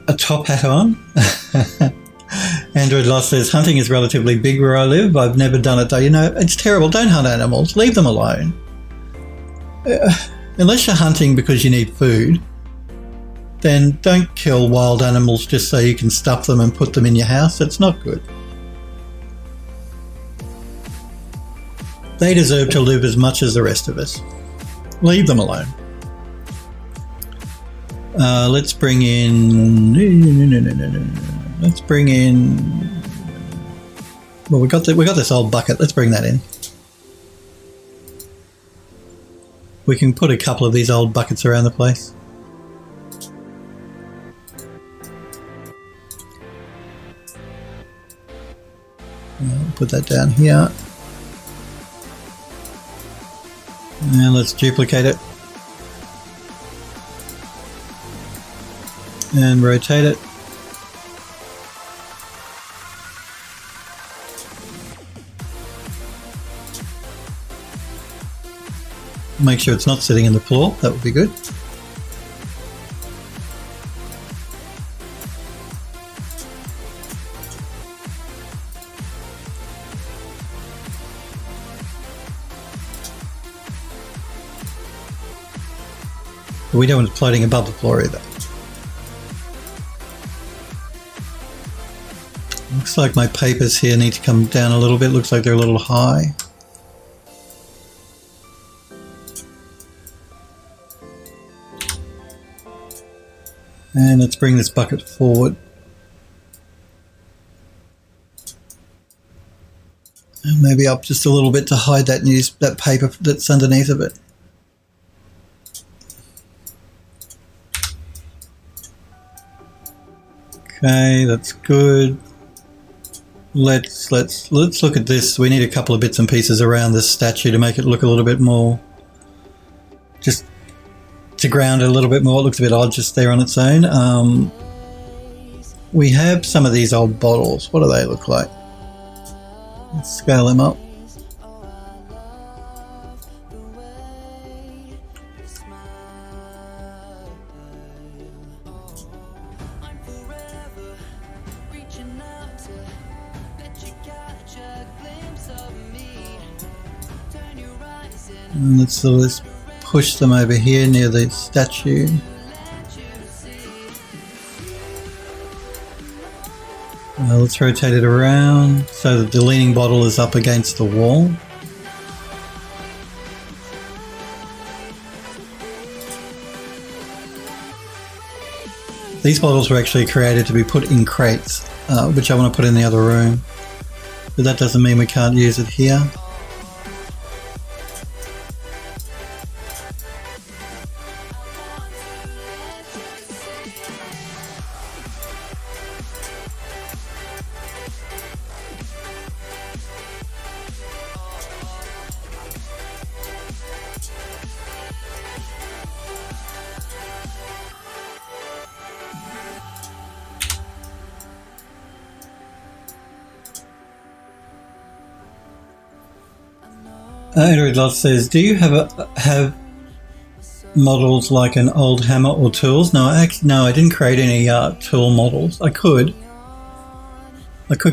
a top hat on. Android Lost says hunting is relatively big where I live. I've never done it though. You know, it's terrible. Don't hunt animals. Leave them alone. Unless you're hunting because you need food, then don't kill wild animals just so you can stuff them and put them in your house. It's not good. They deserve to live as much as the rest of us. Leave them alone. Let's bring in... Let's bring in... Well, we got this old bucket. Let's bring that in. We can put a couple of these old buckets around the place. I'll put that down here. And let's duplicate it. And rotate it. Make sure it's not sitting in the floor. That would be good. But we don't want it floating above the floor either. Looks like my papers here need to come down a little bit. Looks like they're a little high. And let's bring this bucket forward. And maybe up just a little bit to hide that paper that's underneath of it. Okay, that's good. Let's look at this. We need a couple of bits and pieces around this statue to make it look a little bit more, just to ground it a little bit more. It looks a bit odd just there on its own. We have some of these old bottles. What do they look like? Let's scale them up. And let's sort of push them over here near the statue. Let's rotate it around so that the leaning bottle is up against the wall. These bottles were actually created to be put in crates, which I want to put in the other room. But that doesn't mean we can't use it here. Android Lot says, do you have models like an old hammer or tools? No, I didn't create any tool models. I could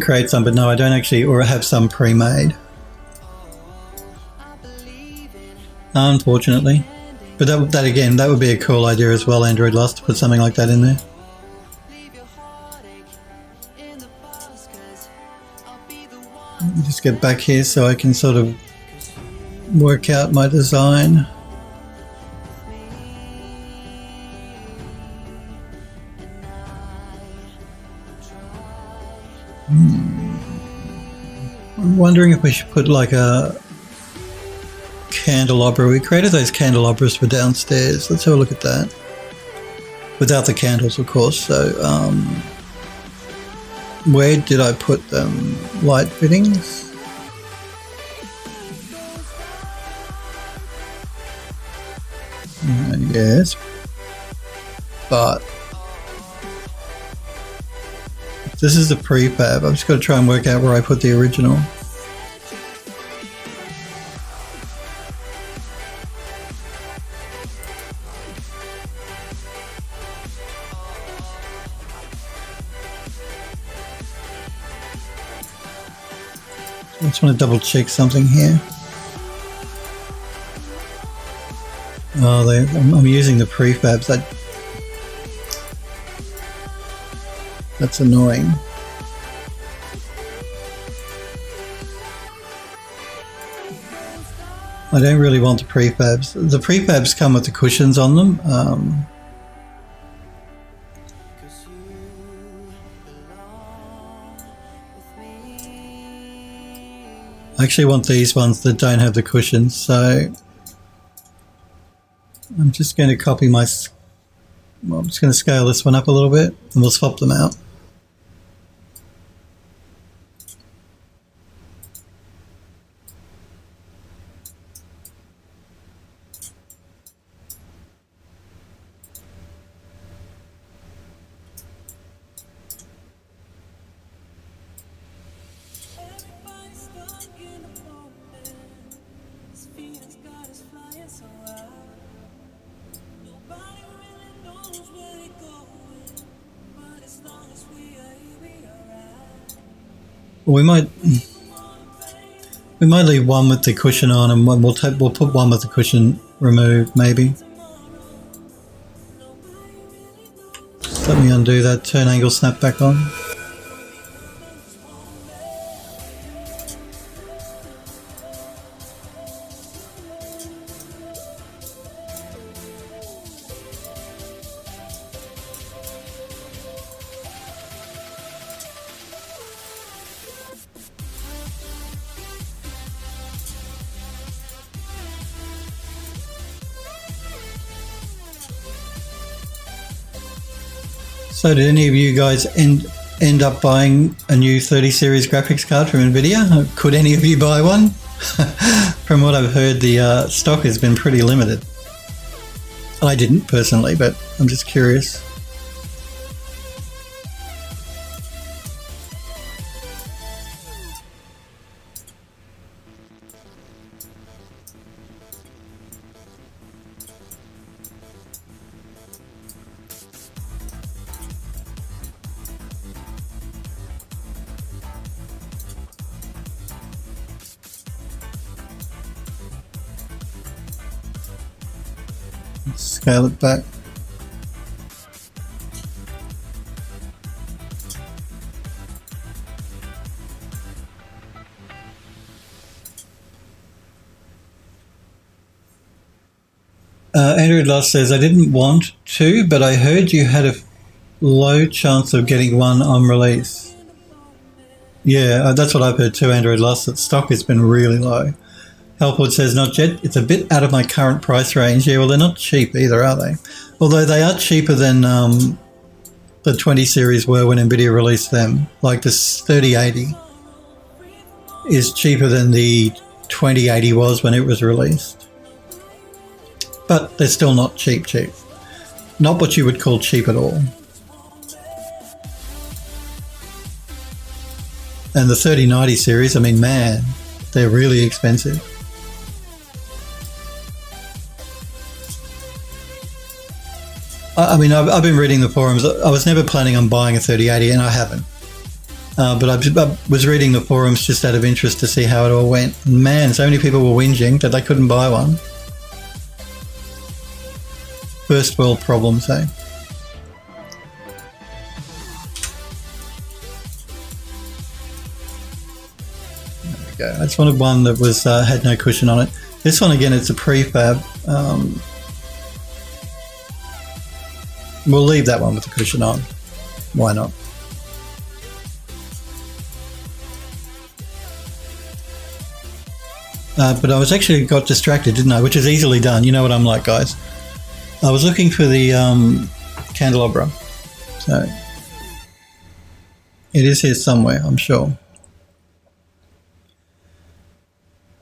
create some, but no, I don't actually, or have some pre-made. Unfortunately. But that again, that would be a cool idea as well, Android Lost, to put something like that in there. Let me just get back here so I can sort of work out my design. I'm wondering if we should put like a candelabra. We created those candelabras for downstairs. Let's have a look at that. Without the candles, of course. So, where did I put them? Light fittings? Yes, but this is the prefab. I've just got to try and work out where I put the original. I just want to double check something here. Oh, I'm using the prefabs. That's annoying. I don't really want the prefabs. The prefabs come with the cushions on them. I actually want these ones that don't have the cushions, so I'm just going to copy I'm just going to scale this one up a little bit and we'll swap them out. We might leave one with the cushion on, and we'll put one with the cushion removed, maybe. Just let me undo that turn angle snap back on. So did any of you guys end up buying a new 30 series graphics card from Nvidia? Could any of you buy one? From what I've heard, the stock has been pretty limited. I didn't personally, but I'm just curious. Scale it back. Andrew Loss says, I didn't want to, but I heard you had a low chance of getting one on release. Yeah, that's what I've heard too, Andrew Loss, that stock has been really low. Helpwood says, not yet. It's a bit out of my current price range. Yeah, well, they're not cheap either, are they? Although they are cheaper than the 20 series were when NVIDIA released them. Like this 3080 is cheaper than the 2080 was when it was released. But they're still not cheap. Not what you would call cheap at all. And the 3090 series, I mean, man, they're really expensive. I mean, I've been reading the forums. I was never planning on buying a 3080, and I haven't. But I was reading the forums just out of interest to see how it all went. And man, so many people were whinging that they couldn't buy one. First world problems, eh? There we go. I just wanted one that was had no cushion on it. This one, again, it's a prefab. We'll leave that one with the cushion on. Why not? But I was actually got distracted, didn't I? Which is easily done. You know what I'm like, guys. I was looking for the Candelabra. So it is here somewhere, I'm sure.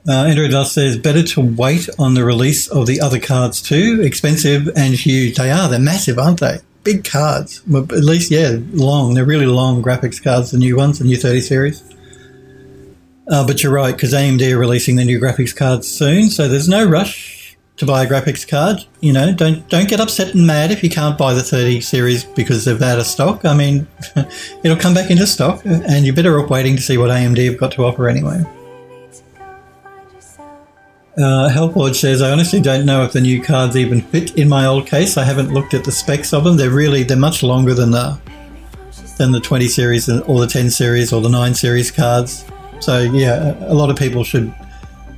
Andrew Dust says, better to wait on the release of the other cards too. Expensive and huge. They are. They're massive, aren't they? Big cards. Well, at least, yeah, long. They're really long graphics cards, the new ones, the new 30 series. But you're right, because AMD are releasing the new graphics cards soon, so there's no rush to buy a graphics card. You know, don't get upset and mad if you can't buy the 30 series because they're out of stock. I mean, it'll come back into stock, and you're better off waiting to see what AMD have got to offer anyway. Hellforge says, I honestly don't know if the new cards even fit in my old case. I haven't looked at the specs of them. They're much longer than the 20 series or the 10 series or the 9 series cards. So yeah, a lot of people should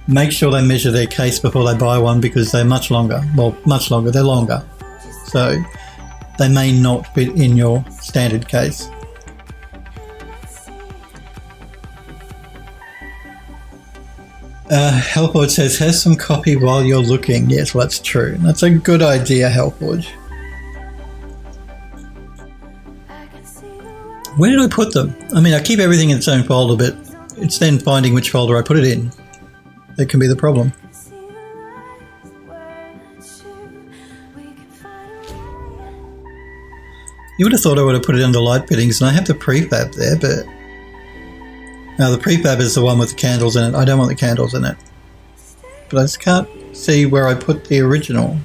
make sure they measure their case before they buy one because they're much longer. Well, much longer. They're longer. So they may not fit in your standard case. Hellforge says, has some copy while you're looking. Yes, well, that's true. That's a good idea, Hellforge. Where did I put them? I mean, I keep everything in its own folder, but it's then finding which folder I put it in that can be the problem. You would have thought I would have put it under light fittings, and I have the prefab there, but... Now, the prefab is the one with the candles in it. I don't want the candles in it. But I just can't see where I put the original.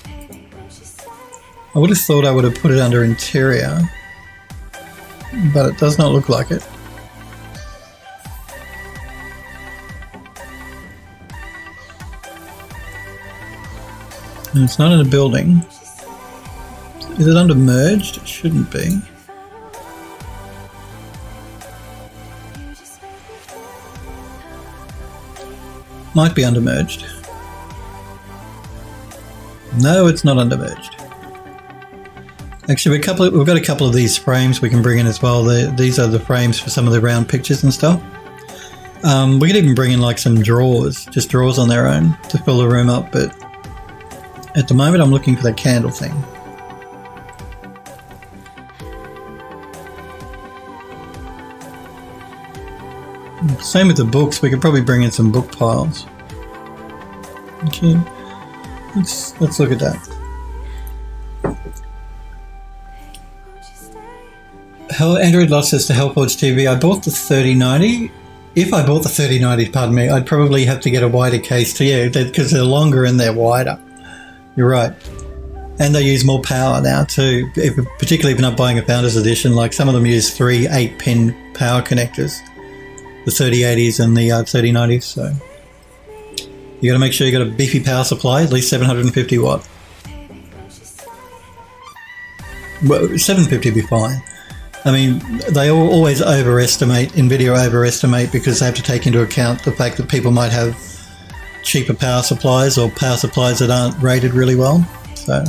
I would have thought I would have put it under interior, but it does not look like it. And it's not in a building. Is it under merged? It shouldn't be. Might be under merged. No, it's not under merged. Actually, we've got a couple of these frames we can bring in as well. These are the frames for some of the round pictures and stuff. We could even bring in like some drawers, just drawers on their own to fill the room up. But at the moment, I'm looking for the candle thing. Same with the books. We could probably bring in some book piles. Okay, let's look at that. How Android Lost says to HelpWatch TV, I bought the 3090. If I bought the 3090, pardon me, I'd probably have to get a wider case too, yeah, because they're longer and they're wider. You're right. And they use more power now too, particularly if you're not buying a Founders Edition. Like some of them use 3 8-pin power connectors, the 3080s and the 3090s. So you got to make sure you got a beefy power supply, at least 750 watt. Well, 750 would be fine. I mean, they always overestimate, NVIDIA overestimate, because they have to take into account the fact that people might have cheaper power supplies or power supplies that aren't rated really well. So,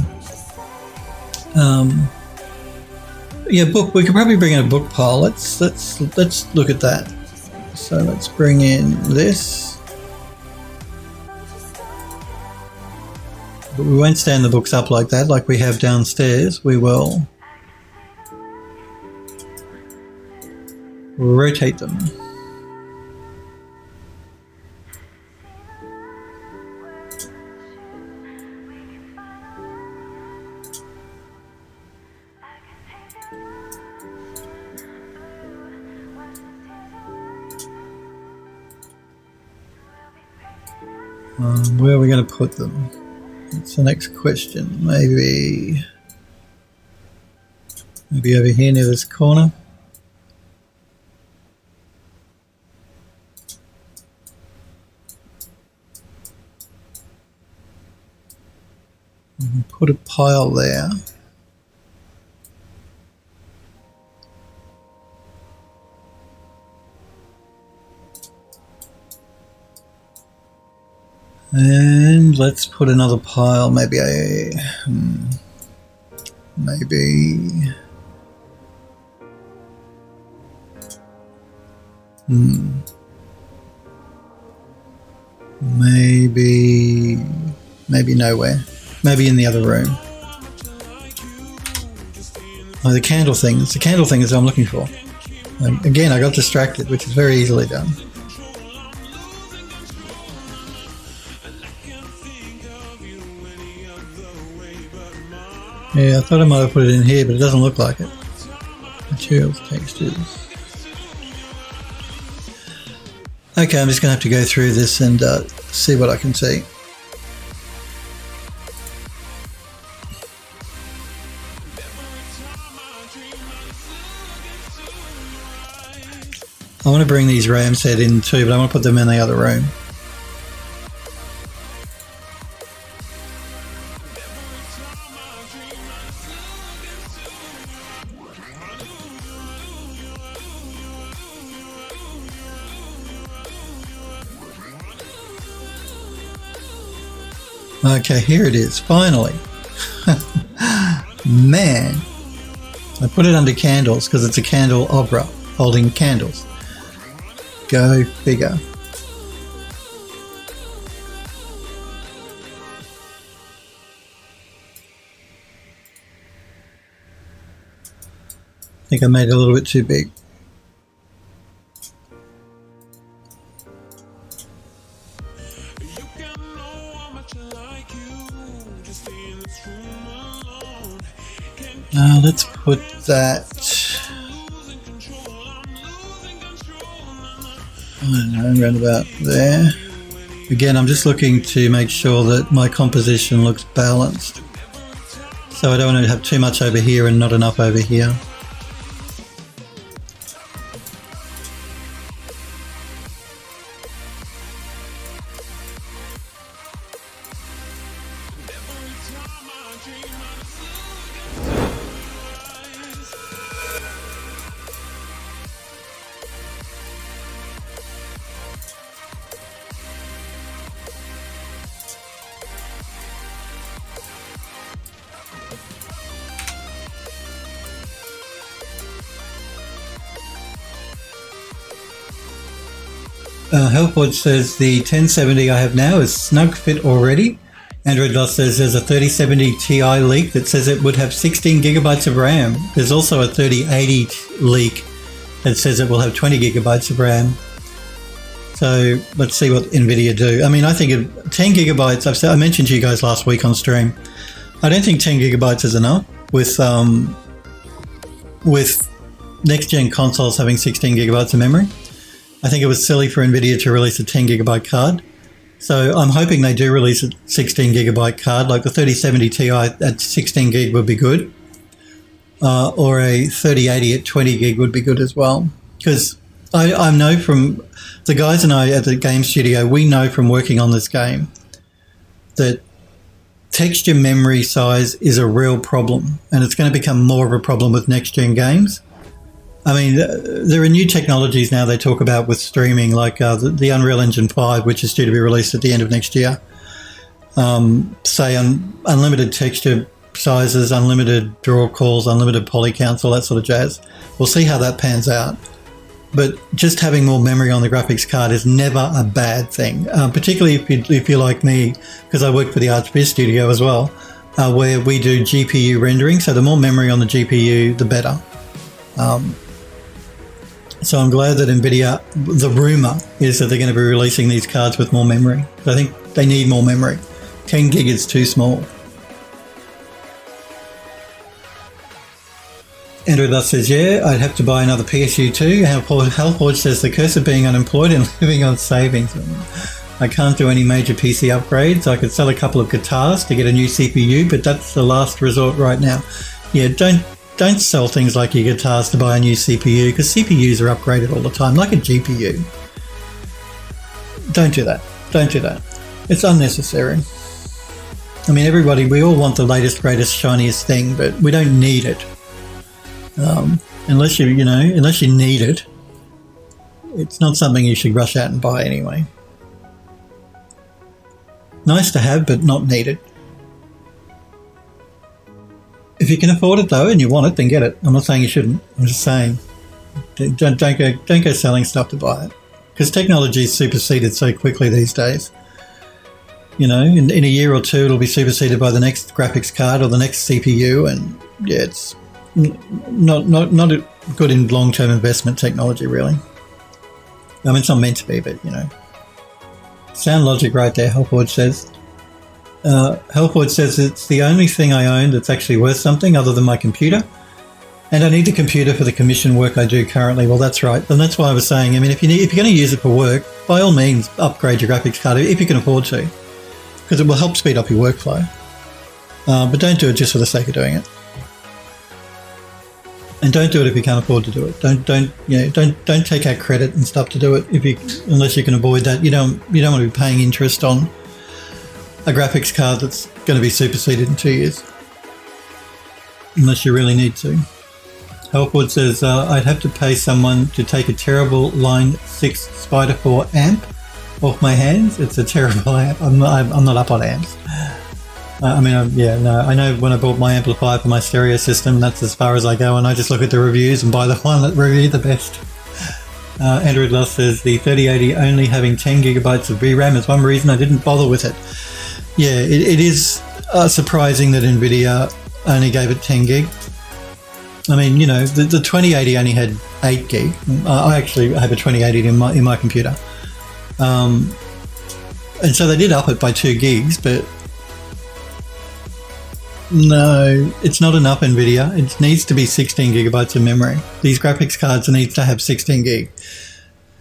yeah, book. We could probably bring in a book pile. Let's look at that. So let's bring in this. But we won't stand the books up like that, like we have downstairs. We will rotate them. Where are we going to put them? That's the next question. Maybe over here near this corner. Put a pile there. And let's put another pile, maybe nowhere. Maybe in the other room. Oh, the candle thing. It's the candle thing that I'm looking for. Again, I got distracted, which is very easily done. Yeah, I thought I might have put it in here, but it doesn't look like it. Materials, textures. Okay, I'm just going to have to go through this and see what I can see. I want to bring these RAM set in too, but I want to put them in the other room. Okay, here it is, finally. Man, I put it under candles because it's a candelabra holding candles. Go figure. I think I made it a little bit too big. Now let's put that, I don't know, around about there. Again, I'm just looking to make sure that my composition looks balanced. So I don't want to have too much over here and not enough over here. Helpwood says the 1070 I have now is snug fit already. Android Lost says there's a 3070 Ti leak that says it would have 16 gigabytes of RAM. There's also a 3080 leak that says it will have 20 gigabytes of RAM. So let's see what NVIDIA do. I mean, I think 10 gigabytes, I mentioned to you guys last week on stream, I don't think 10 gigabytes is enough with next-gen consoles having 16 gigabytes of memory. I think it was silly for NVIDIA to release a 10 gigabyte card. So I'm hoping they do release a 16 gigabyte card, like the 3070 Ti at 16 gig would be good. Or a 3080 at 20 gig would be good as well. Because I know from the guys and I at the game studio, we know from working on this game that texture memory size is a real problem, and it's going to become more of a problem with next-gen games. I mean, there are new technologies now they talk about with streaming, like the Unreal Engine 5, which is due to be released at the end of next year. Say unlimited texture sizes, unlimited draw calls, unlimited poly counts, all that sort of jazz. We'll see how that pans out. But just having more memory on the graphics card is never a bad thing, particularly if you're like me, because I work for the Archviz studio as well, where we do GPU rendering. So the more memory on the GPU, the better. So I'm glad that NVIDIA, the rumour is that they're going to be releasing these cards with more memory. I think they need more memory. 10 gig is too small. Andrew thus says, yeah, I'd have to buy another PSU too. Hellforge says, the curse of being unemployed and living on savings. I can't do any major PC upgrades. I could sell a couple of guitars to get a new CPU, but that's the last resort right now. Yeah, don't sell things like your guitars to buy a new CPU, because CPUs are upgraded all the time, like a GPU. Don't do that. Don't do that. It's unnecessary. I mean, we all want the latest, greatest, shiniest thing, but we don't need it. Unless you need it, it's not something you should rush out and buy anyway. Nice to have, but not needed. If you can afford it though, and you want it, then get it. I'm not saying you shouldn't. I'm just saying, don't go selling stuff to buy it, because technology is superseded so quickly these days. You know, in a year or two, it'll be superseded by the next graphics card or the next CPU, and yeah, it's not a good in long-term investment technology, really. I mean, it's not meant to be, but you know. Sound logic right there, Hellforge says. Hellforge says it's the only thing I own that's actually worth something other than my computer. And I need the computer for the commission work I do currently. Well, that's right. And that's why I was saying, I mean, if you're going to use it for work, by all means, upgrade your graphics card if you can afford to, because it will help speed up your workflow. But don't do it just for the sake of doing it. And don't do it if you can't afford to do it. Don't take out credit and stuff to do it unless you can avoid that. You don't want to be paying interest on a graphics card that's going to be superseded in 2 years, unless you really need to. Hellford says, I'd have to pay someone to take a terrible Line 6 Spider 4 amp off my hands. It's a terrible amp. I'm not up on amps. I know when I bought my amplifier for my stereo system, that's as far as I go, and I just look at the reviews and buy the one that reviewed the best. Andrew Loss says, the 3080 only having 10 gigabytes of VRAM is one reason I didn't bother with it. Yeah, it is surprising that NVIDIA only gave it 10 gig. I mean, you know, the 2080 only had 8 gig. I actually have a 2080 in my computer. And so they did up it by 2 gigs, but no, it's not enough, NVIDIA. It needs to be 16 gigabytes of memory. These graphics cards need to have 16 gig.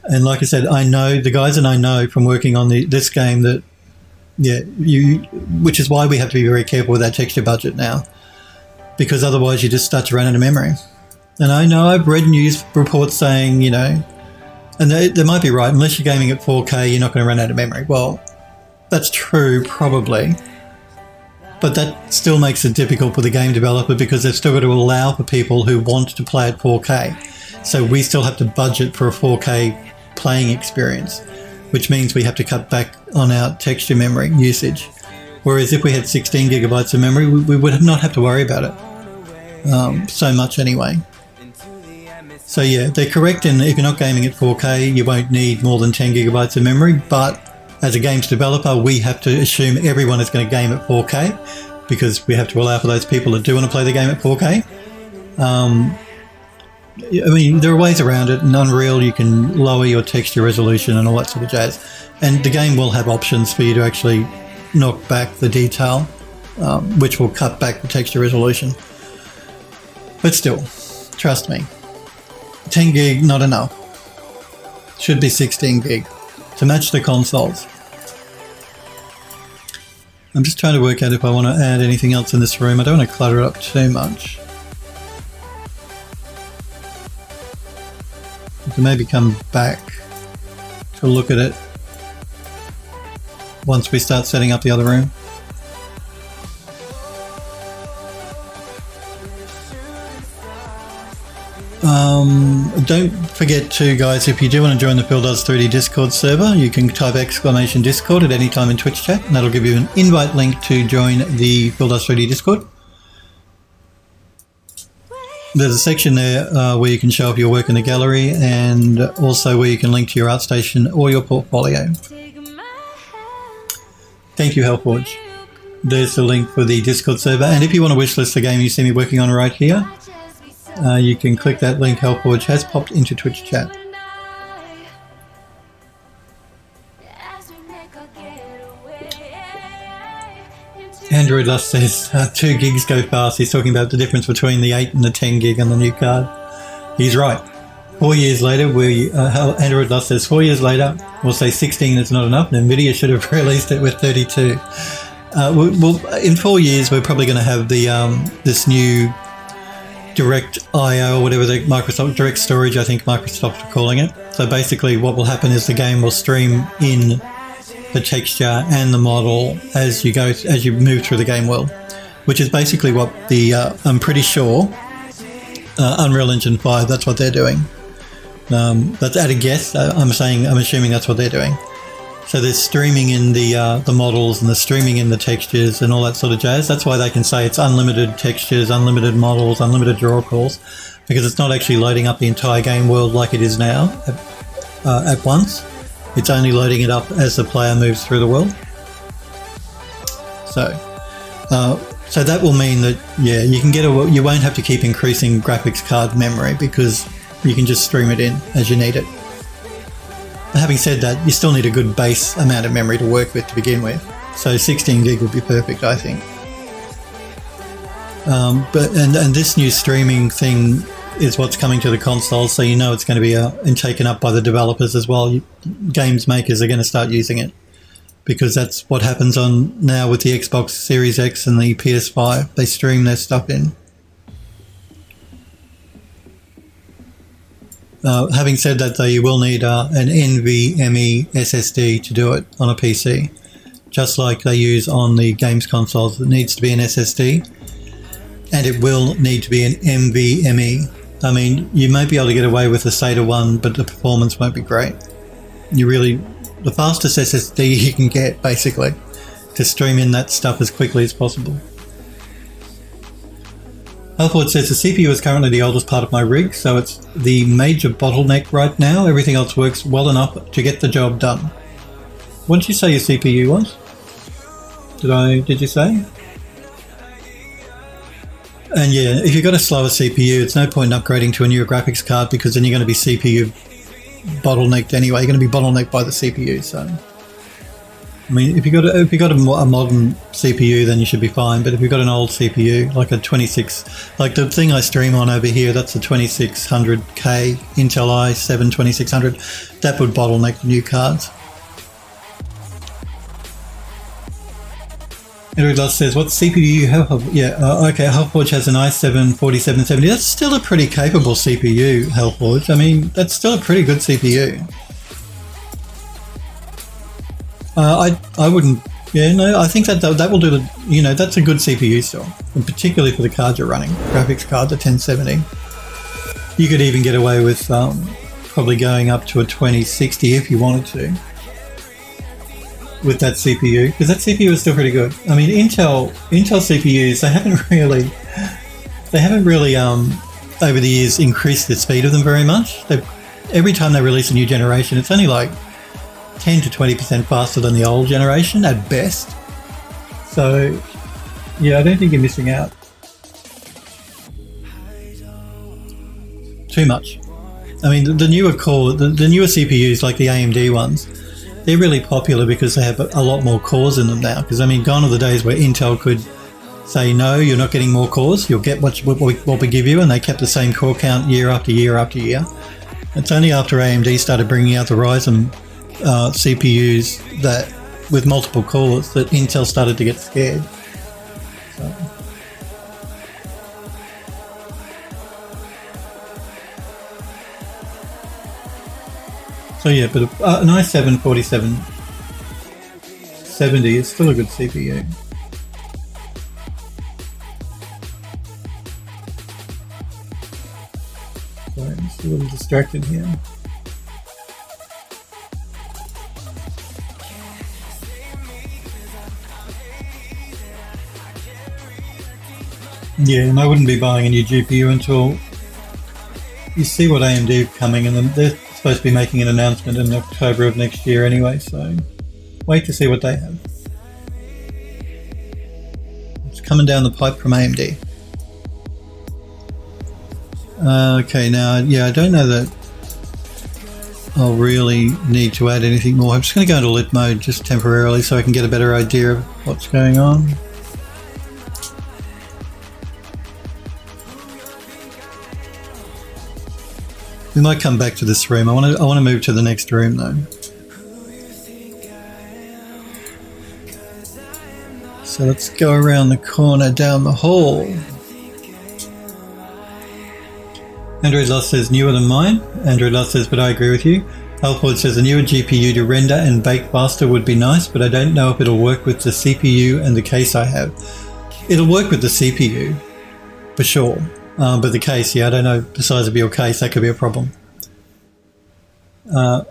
And like I said, I know, the guys and I know from working on this game that, yeah, which is why we have to be very careful with our texture budget now, because otherwise you just start to run out of memory. And I know I've read news reports saying, you know, and they might be right, unless you're gaming at 4K, you're not going to run out of memory. Well, that's true, probably. But that still makes it difficult for the game developer, because they've still got to allow for people who want to play at 4K. So we still have to budget for a 4K playing experience, which means we have to cut back on our texture memory usage. Whereas if we had 16 gigabytes of memory, we would not have to worry about it so much anyway. So yeah, they're correct in if you're not gaming at 4K, you won't need more than 10 gigabytes of memory, but as a games developer, we have to assume everyone is going to game at 4K, because we have to allow for those people that do want to play the game at 4K. I mean, there are ways around it. In Unreal, you can lower your texture resolution and all that sort of jazz. And the game will have options for you to actually knock back the detail, which will cut back the texture resolution. But still, trust me, 10 gig, not enough. Should be 16 gig to match the consoles. I'm just trying to work out if I want to add anything else in this room. I don't want to clutter it up too much. I can maybe come back to look at it once we start setting up the other room. Don't forget to, guys, if you do want to join the Phil Does 3D Discord server, you can type !Discord at any time in Twitch chat, and that'll give you an invite link to join the Phil Does 3D Discord. There's a section there where you can show up your work in the gallery, and also where you can link to your ArtStation or your portfolio. Thank you, Hellforge. There's the link for the Discord server, and if you want to wishlist the game you see me working on right here, you can click that link. Hellforge has popped into Twitch chat. Android Lust says 2 gigs go fast. He's talking about the difference between the 8 and the 10 gig on the new card. He's right. 4 years later, Android Lust says 4 years later, we'll say 16 is not enough. NVIDIA should have released it with 32. In 4 years, we're probably going to have the this new Direct IO, or whatever the Microsoft Direct Storage, I think Microsoft are calling it. So basically what will happen is the game will stream in the texture and the model as you move through the game world, which is basically what the I'm pretty sure Unreal Engine 5, that's what they're doing. That's at a guess. I'm assuming that's what they're doing. So there's streaming in the models, and the streaming in the textures and all that sort of jazz. That's why they can say it's unlimited textures, unlimited models, unlimited draw calls, because it's not actually loading up the entire game world like it is now at once. It's only loading it up as the player moves through the world. So that will mean that, yeah, you won't have to keep increasing graphics card memory, because you can just stream it in as you need it. Having said that, you still need a good base amount of memory to work with to begin with. So 16 gig would be perfect, I think. But this new streaming thing is what's coming to the consoles, so you know it's going to be and taken up by the developers as well. Games makers are going to start using it, because that's what happens on now with the Xbox Series X and the PS5. They stream their stuff in. Having said that, though, you will need an NVMe SSD to do it on a PC, just like they use on the games consoles. It needs to be an SSD, and it will need to be an NVMe. I mean, you may be able to get away with a SATA one, but the performance won't be great. The fastest SSD you can get, basically, to stream in that stuff as quickly as possible. Alford says the CPU is currently the oldest part of my rig, so it's the major bottleneck right now. Everything else works well enough to get the job done. What did you say your CPU was? Did you say? And yeah, if you've got a slower CPU, it's no point in upgrading to a newer graphics card, because then you're going to be CPU bottlenecked anyway. You're going to be bottlenecked by the CPU. So, I mean, if you got a modern CPU, then you should be fine. But if you've got an old CPU, like a 26, like the thing I stream on over here, that's a 2600K Intel i7 2600. That would bottleneck the new cards. Edward Lust says, what CPU do you have? Yeah, okay, Hellforge has an i7 4770. That's still a pretty capable CPU, Hellforge. I mean, that's still a pretty good CPU. I wouldn't, yeah, no, I think that will do the, that's a good CPU still, and particularly for the cards you're running. Graphics card, the 1070. You could even get away with probably going up to a 2060 if you wanted to with that CPU, because that CPU is still pretty good. I mean, Intel CPUs, they haven't really over the years increased the speed of them very much. Every time they release a new generation, it's only like 10 to 20% faster than the old generation at best. So yeah, I don't think you're missing out. too much. I mean, the newer CPUs, like the AMD ones, they're really popular because they have a lot more cores in them now. Because, I mean, gone are the days where Intel could say, no, you're not getting more cores, you'll get what we give you, and they kept the same core count year after year after year. It's only after AMD started bringing out the Ryzen CPUs that with multiple cores that Intel started to get scared. So yeah, but an i7 4770 is still a good CPU. Sorry, I'm just a little distracted here. Yeah, and I wouldn't be buying a new GPU until you see what AMD are coming, and then they're supposed to be making an announcement in October of next year anyway, so wait to see what they have. It's coming down the pipe from AMD. Okay, now, yeah, I don't know that I'll really need to add anything more. I'm just going to go into lit mode just temporarily so I can get a better idea of what's going on. We might come back to this room. I want to move to the next room though. So let's go around the corner down the hall. Android Lost says newer than mine. Android Lost says, but I agree with you. Alford says a newer GPU to render and bake faster would be nice, but I don't know if it'll work with the CPU and the case I have. It'll work with the CPU, for sure. But the case, yeah, I don't know the size of your case, that could be a problem. Helpwatch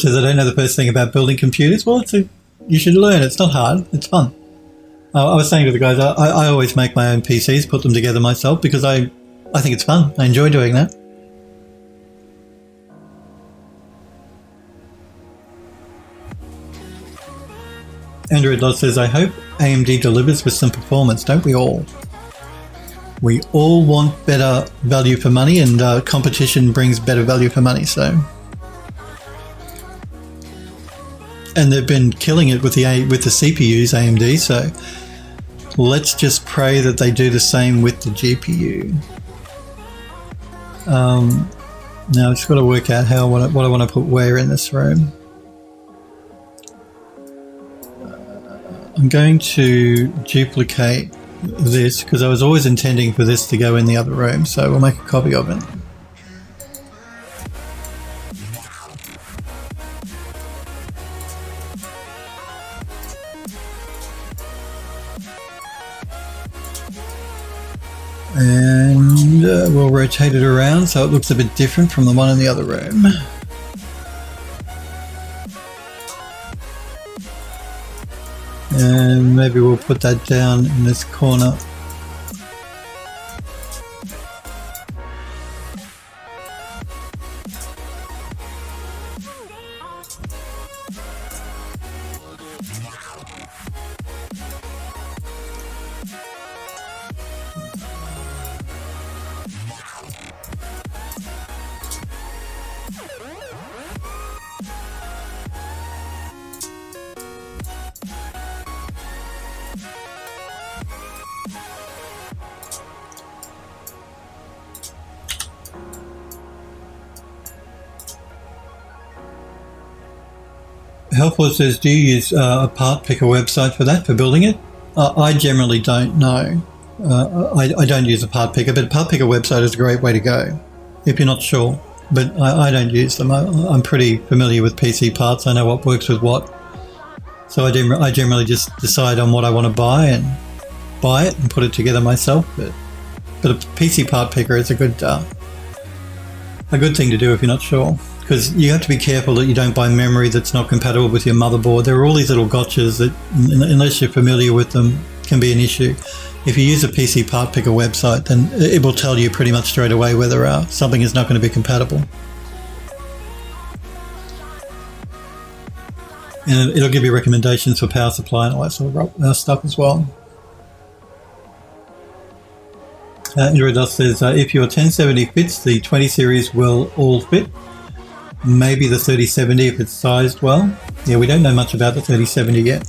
says, I don't know the first thing about building computers. Well, you should learn. It's not hard. It's fun. I was saying to the guys, I always make my own PCs, put them together myself because I think it's fun. I enjoy doing that. Android Lot says, I hope AMD delivers with some performance, don't we all? We all want better value for money, and competition brings better value for money, so. And they've been killing it with the CPUs, AMD, so let's just pray that they do the same with the GPU. Now I've just got to work out what I want to put where in this room. I'm going to duplicate this because I was always intending for this to go in the other room, so we'll make a copy of it. And we'll rotate it around so it looks a bit different from the one in the other room. And maybe we'll put that down in this corner. Healthward says, do you use a part picker website for that, for building it? I generally don't know. I don't use a part picker, but a part picker website is a great way to go if you're not sure. But I don't use them. I'm pretty familiar with PC parts. I know what works with what. So I generally just decide on what I want to buy and buy it and put it together myself. But a PC part picker is a good thing to do if you're not sure. Because you have to be careful that you don't buy memory that's not compatible with your motherboard. There are all these little gotchas that, unless you're familiar with them, can be an issue. If you use a PC part picker website, then it will tell you pretty much straight away whether something is not going to be compatible. And it'll give you recommendations for power supply and all that sort of stuff as well. Android Dust says, if your 1070 fits, the 20 series will all fit. Maybe the 3070 if it's sized well. Yeah, we don't know much about the 3070 yet.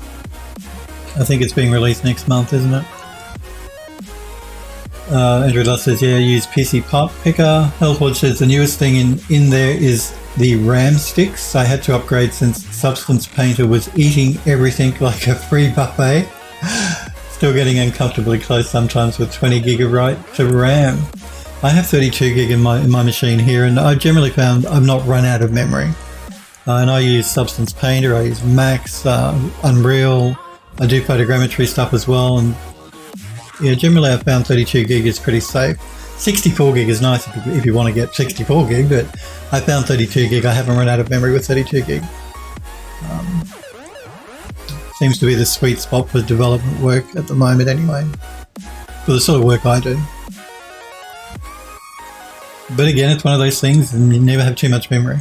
I think it's being released next month, isn't it? Andrew Dust says, yeah, use PC Part Picker. Hellforge says, the newest thing in there is the RAM sticks. I had to upgrade since Substance Painter was eating everything like a free buffet. Still getting uncomfortably close sometimes with 20 gigabytes of RAM. I have 32 gig in my machine here, and I've generally found I've not run out of memory. And I use Substance Painter, I use Max, Unreal, I do photogrammetry stuff as well, and yeah, generally I've found 32 gig is pretty safe. 64 gig is nice if you want to get 64 gig, but I found 32 gig. I haven't run out of memory with 32 gig. Seems to be the sweet spot for development work at the moment anyway, for the sort of work I do. But again, it's one of those things, and you never have too much memory.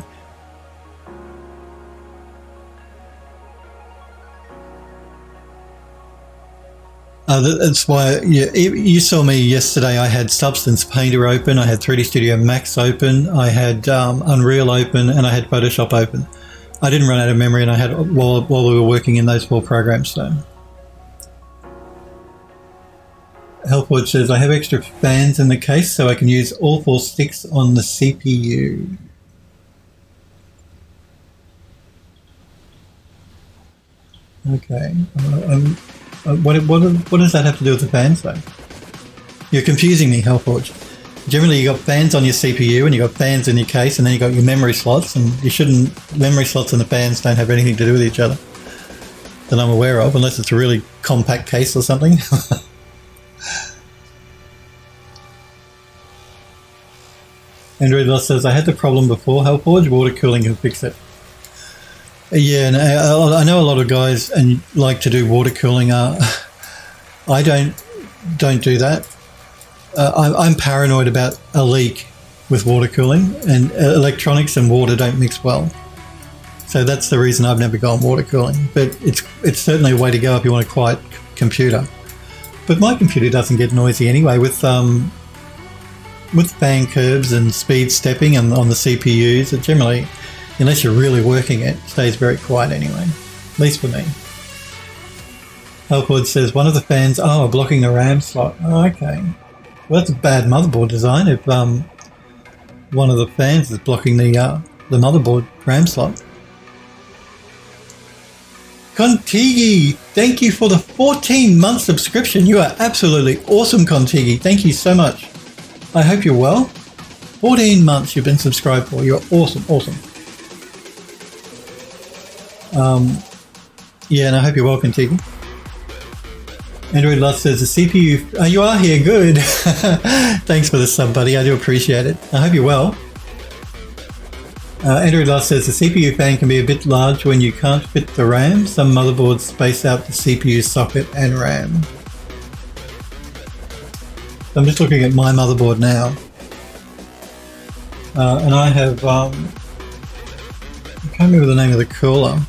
That's why you saw me yesterday. I had Substance Painter open, I had 3D Studio Max open, I had Unreal open, and I had Photoshop open. I didn't run out of memory, and I had while we were working in those 4 programs. So, Hellforge says, I have extra fans in the case, so I can use all 4 sticks on the CPU. Okay. What does that have to do with the fans, though? You're confusing me, Hellforge. Generally, you got fans on your CPU, and you got fans in your case, and then you got your memory slots, and you shouldn't. Memory slots and the fans don't have anything to do with each other that I'm aware of, unless it's a really compact case or something. Android Lost says, I had the problem before, Hellforge, water cooling can fix it. Yeah, and I know a lot of guys and like to do water cooling. I don't do that. I'm paranoid about a leak with water cooling, and electronics and water don't mix well. So that's the reason I've never gone water cooling. But it's certainly a way to go if you want a quiet computer. But my computer doesn't get noisy anyway with fan curves and speed stepping and on the CPUs. It generally, unless you're really working it, stays very quiet anyway, at least for me. Hellforge says, one of the fans, blocking the RAM slot. Oh, okay. Well, that's a bad motherboard design if one of the fans is blocking the motherboard RAM slot. Contigi, thank you for the 14-month subscription. You are absolutely awesome, Contigi. Thank you so much. I hope you're well. 14 months you've been subscribed for. You're awesome, awesome. Yeah, and I hope you're well, Contigi. Android Lust says the CPU... Oh, you are here, good. Thanks for the sub, buddy. I do appreciate it. I hope you're well. Android Lust says the CPU fan can be a bit large when you can't fit the RAM. Some motherboards space out the CPU socket and RAM. I'm just looking at my motherboard now. And I have... I can't remember the name of the cooler.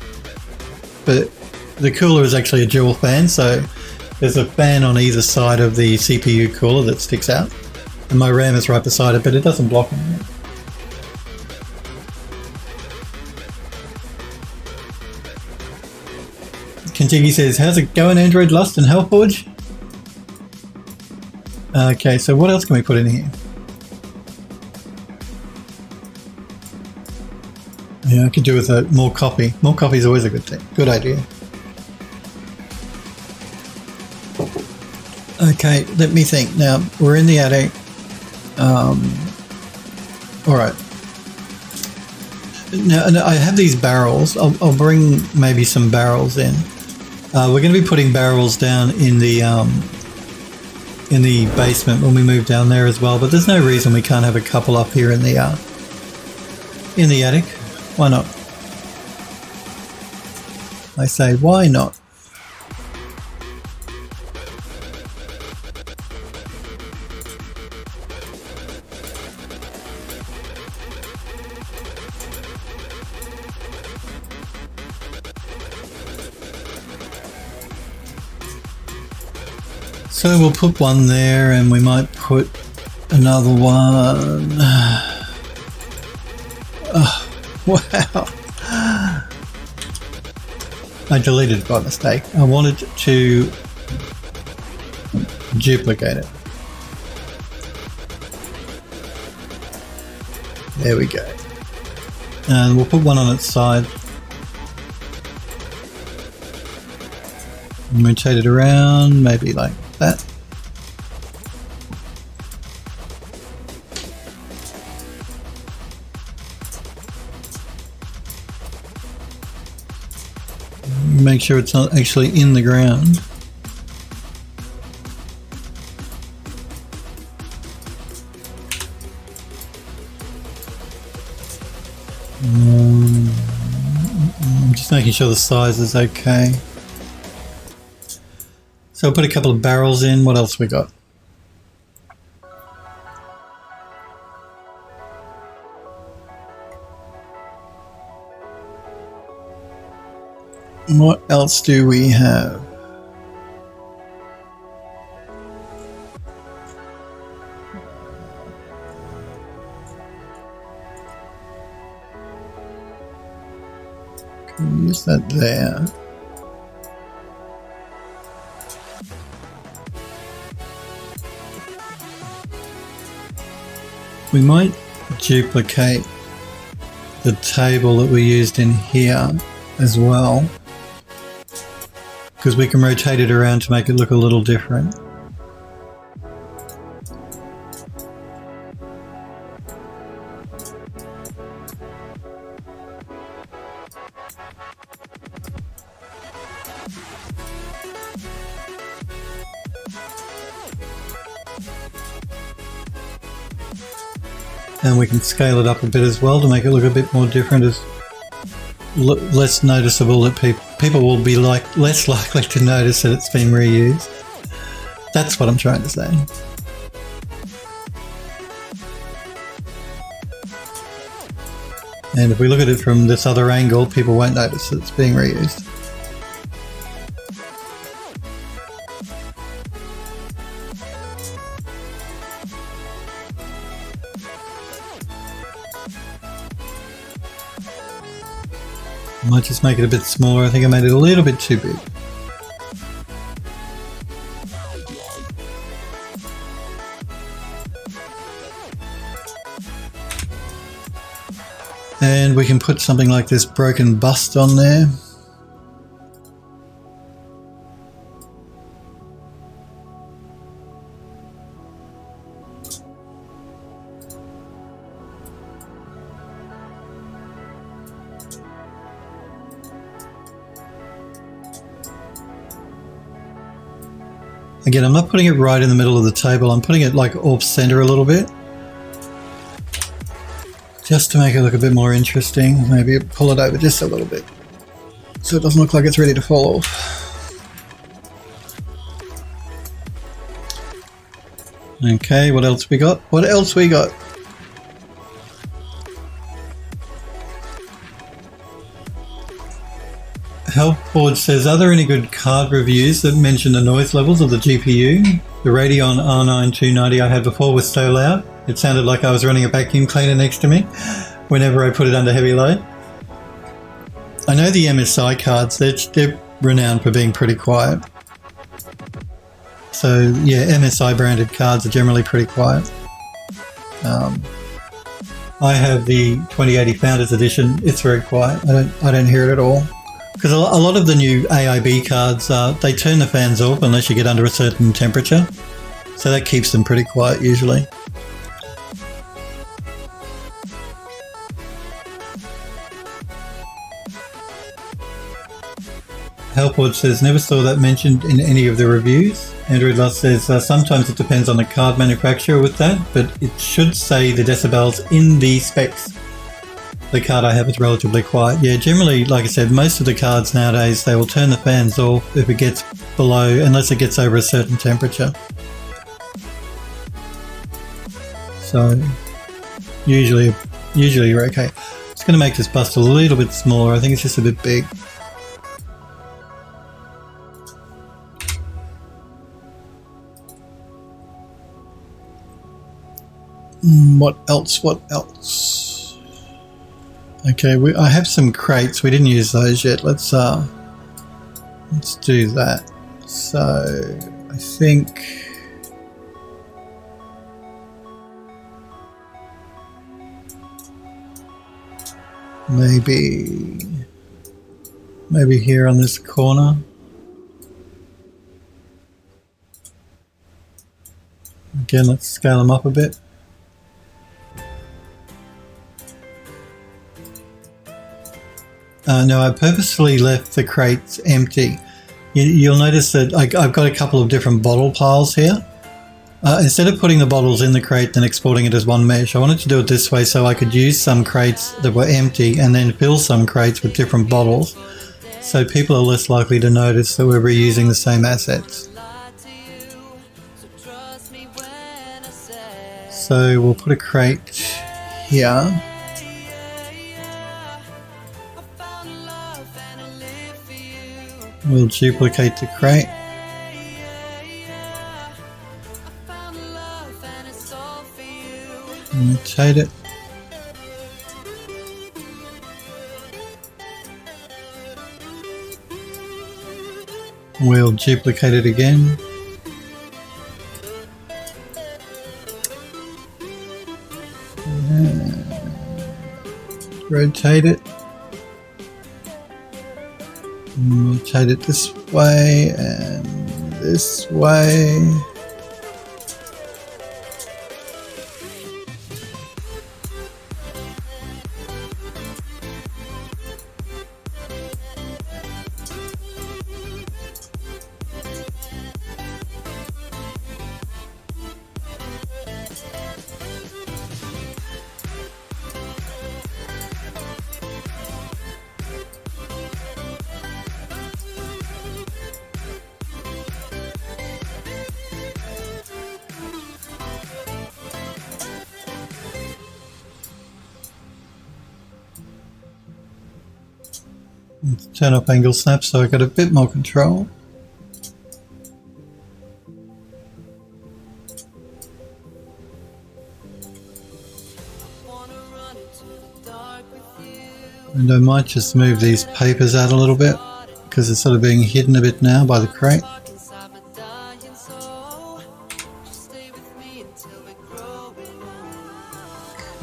But the cooler is actually a dual fan, so... There's a fan on either side of the CPU cooler that sticks out, and my RAM is right beside it, but it doesn't block anything. Contigi says, how's it going, Android Lust and Hellforge? Okay, so what else can we put in here? Yeah, I could do with more coffee. More coffee is always a good thing. Good idea. Okay, let me think. Now, we're in the attic. Alright. Now, I have these barrels. I'll bring maybe some barrels in. We're going to be putting barrels down in the basement when we move down there as well, but there's no reason we can't have a couple up here in the attic. Why not? I say, why not? So we'll put one there, and we might put Another one. Oh, wow. I deleted it by mistake. I wanted to duplicate it. There we go. And we'll put one on its side. And rotate it around, maybe like that. Make sure it's not actually in the ground. I'm just making sure the size is okay. So I'll put a couple of barrels in. What else we got? What else do we have? Can we use that there? We might duplicate the table that we used in here as well, because we can rotate it around to make it look a little different. And we can scale it up a bit as well to make it look a bit more different, as less noticeable, that people will be less likely to notice that it's been reused. That's what I'm trying to say. And if we look at it from this other angle, people won't notice that it's being reused. I might just make it a bit smaller. I think I made it a little bit too big. And we can put something like this broken bust on there. Again, I'm not putting it right in the middle of the table. I'm putting it like off center a little bit, just to make it look a bit more interesting. Maybe pull it over just a little bit so it doesn't look like it's ready to fall off. Okay, what else we got? What else we got? Helpboard says, are there any good card reviews that mention the noise levels of the GPU? The Radeon R9 290 I had before was so loud, it sounded like I was running a vacuum cleaner next to me whenever I put it under heavy load. I know the MSI cards, they're renowned for being pretty quiet. So yeah, MSI branded cards are generally pretty quiet. I have the 2080 Founders Edition. It's very quiet. I don't hear it at all. Because a lot of the new AIB cards, they turn the fans off unless you get under a certain temperature. So that keeps them pretty quiet usually. Helpwood says, never saw that mentioned in any of the reviews. Android Lust says, sometimes it depends on the card manufacturer with that, but it should say the decibels in the specs. The card I have is relatively quiet. Yeah, generally, like I said, most of the cards nowadays, they will turn the fans off if it gets below, unless it gets over a certain temperature. So, usually you're okay. It's going to make this bust a little bit smaller. I think it's just a bit big. What else? What else? Okay, I have some crates. We didn't use those yet. Let's do that. So I think maybe here on this corner. Again, let's scale them up a bit. No, I purposefully left the crates empty. You'll notice that I've got a couple of different bottle piles here. Instead of putting the bottles in the crate and exporting it as one mesh, I wanted to do it this way so I could use some crates that were empty and then fill some crates with different bottles, so people are less likely to notice that we're reusing the same assets. So we'll put a crate here. We'll duplicate the crate. Rotate it. We'll duplicate it again. Rotate it. Rotate it this way and this way. Let's turn off angle snap so I got a bit more control. And I might just move these papers out a little bit because it's sort of being hidden a bit now by the crate.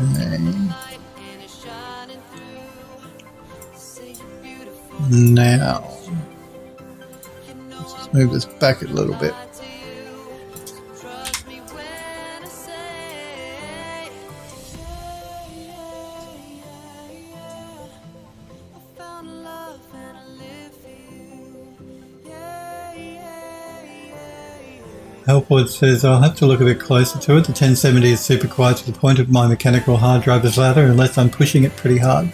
Okay. Now, let's just move this back a little bit. Helpwood says, I'll have to look a bit closer to it. The 1070 is super quiet to the point of my mechanical hard drive is louder unless I'm pushing it pretty hard.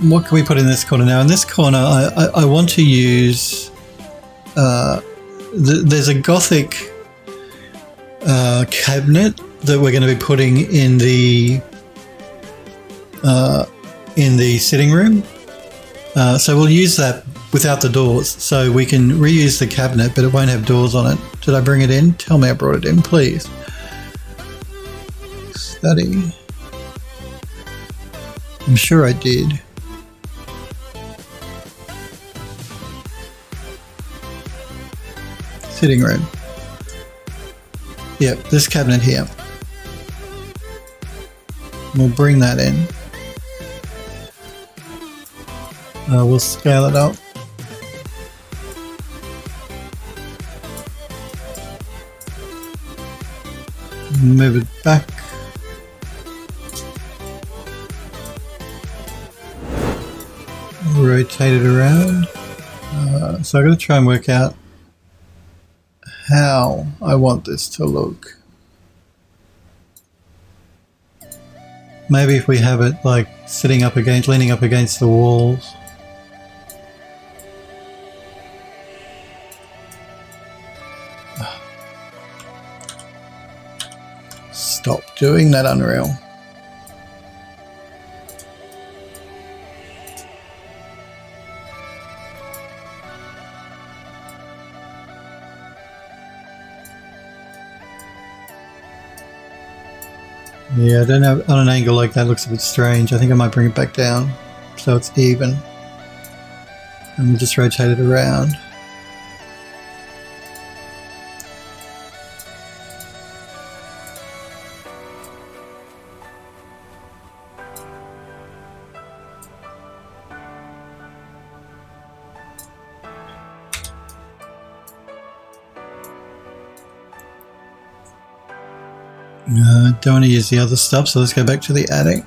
What can we put in this corner now? In this corner, I want to use. There's a Gothic cabinet that we're going to be putting in the sitting room. So we'll use that without the doors, so we can reuse the cabinet, but it won't have doors on it. Did I bring it in? Tell me I brought it in, please. Study. I'm sure I did. Sitting room. Yep, this cabinet here. We'll bring that in. We'll scale it up. Move it back. Rotate it around. So I'm going to try and work out how I want this to look. Maybe if we have it like leaning up against the walls. Stop doing that, Unreal. Yeah, I don't know, on an angle like that looks a bit strange. I think I might bring it back down so it's even. And we'll just rotate it around. Don't want to use the other stuff, so let's go back to the attic.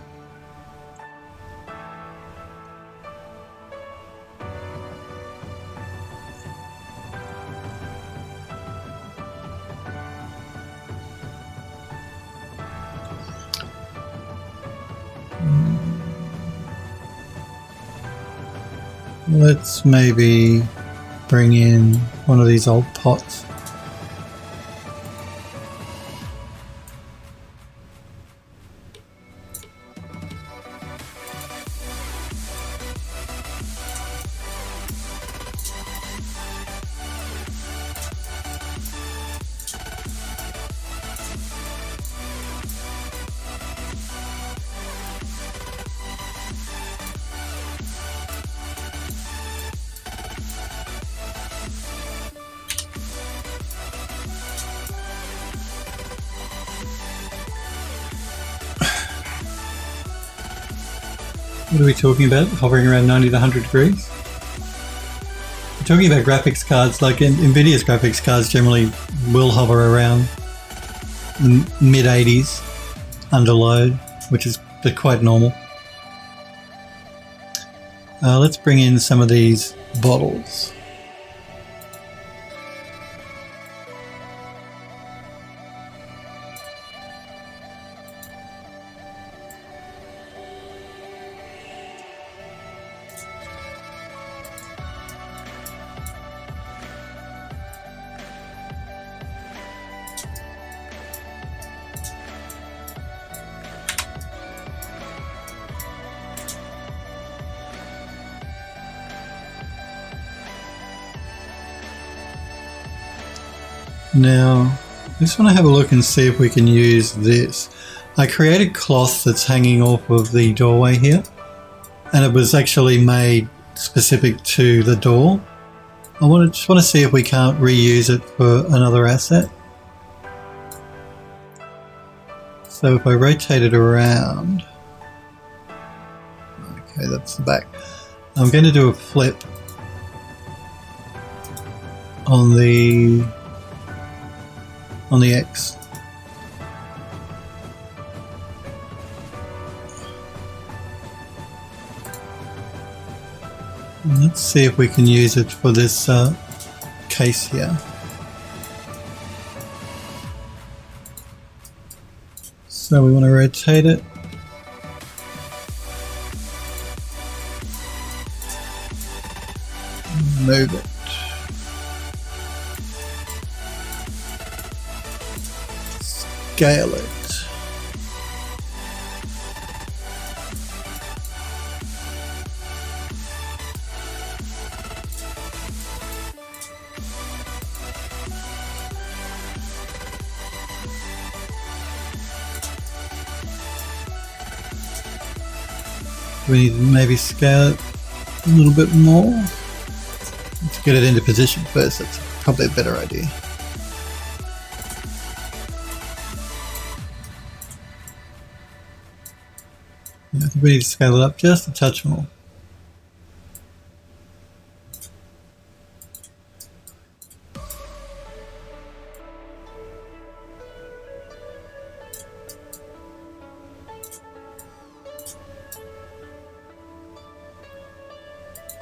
Let's maybe bring in one of these old pots. What are we talking about? Hovering around 90 to 100 degrees? We're talking about graphics cards, like NVIDIA's graphics cards generally will hover around mid 80s under load, which is quite normal. Let's bring in some of these bottles. Now, I just want to have a look and see if we can use this. I created cloth that's hanging off of the doorway here, and it was actually made specific to the door. I just want to see if we can't reuse it for another asset. So if I rotate it around, okay, that's the back. I'm going to do a flip on the X. Let's see if we can use it for this case here. So we want to rotate it. Move it. Scale it. We need to maybe scale it a little bit more. Let's get it into position first. That's probably a better idea. I think we need to scale it up just a touch more.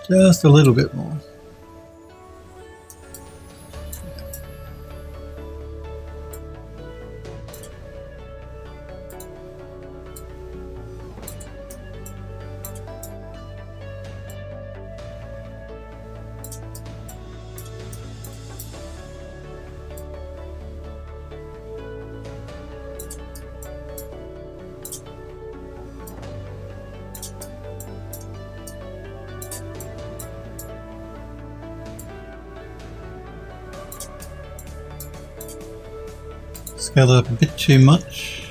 Just a little bit more. Scale it up a bit too much.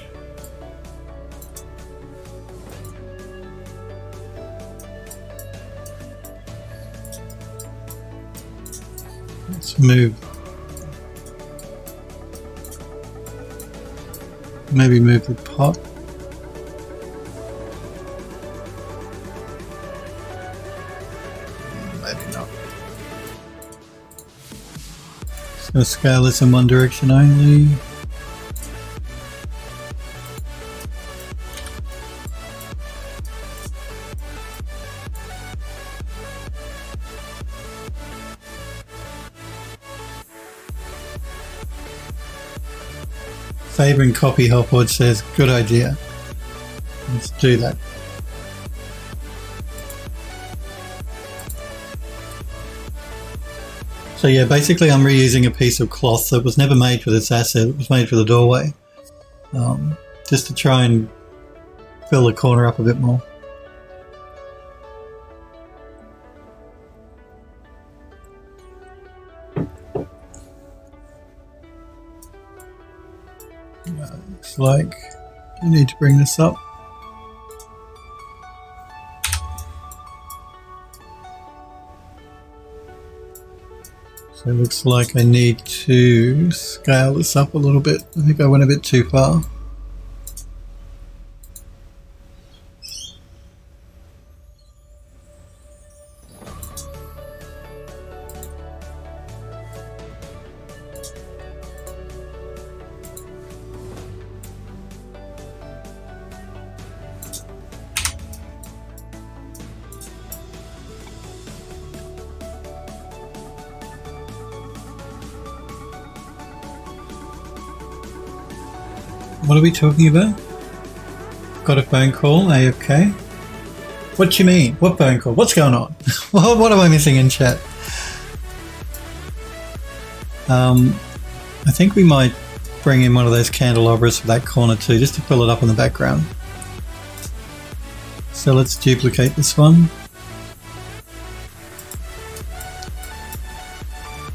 Let's move. Maybe move the pot. Maybe not. Just going to scale this in one direction only. Favouring copy Hopwood says, good idea. Let's do that. So yeah, basically I'm reusing a piece of cloth that was never made for this asset. It was made for the doorway. Just to try and fill the corner up a bit more. Looks like I need to bring this up. So it looks like I need to scale this up a little bit. I think I went a bit too far. What are we talking about? Got a phone call, AFK. What do you mean? What phone call? What's going on? What am I missing in chat? I think we might bring in one of those candelabras for that corner too, just to fill it up in the background. So let's duplicate this one.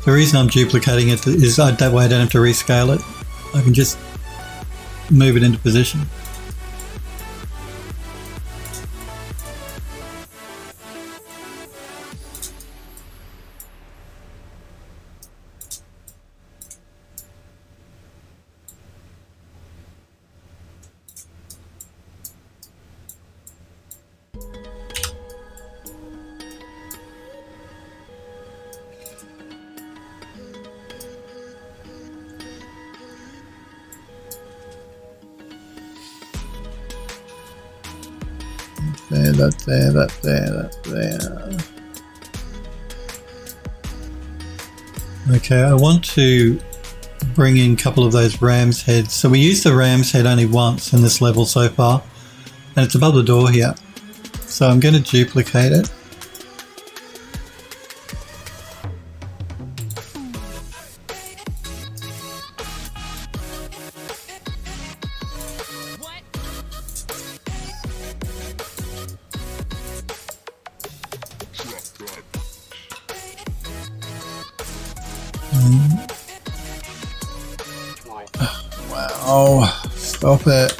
The reason I'm duplicating it is that way I don't have to rescale it. I can just move it into position. There, that there, that there, that there. Okay, I want to bring in a couple of those ram's heads. So we used the ram's head only once in this level so far, and it's above the door here. So I'm going to duplicate it. Wow, stop it.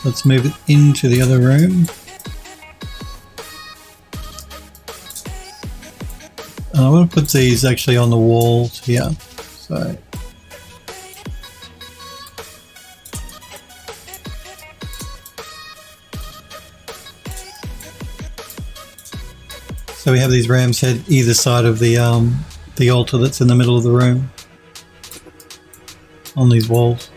Let's move it into the other room. And I want to put these actually on the walls here. So we have these ram's head either side of the altar that's in the middle of the room on these walls.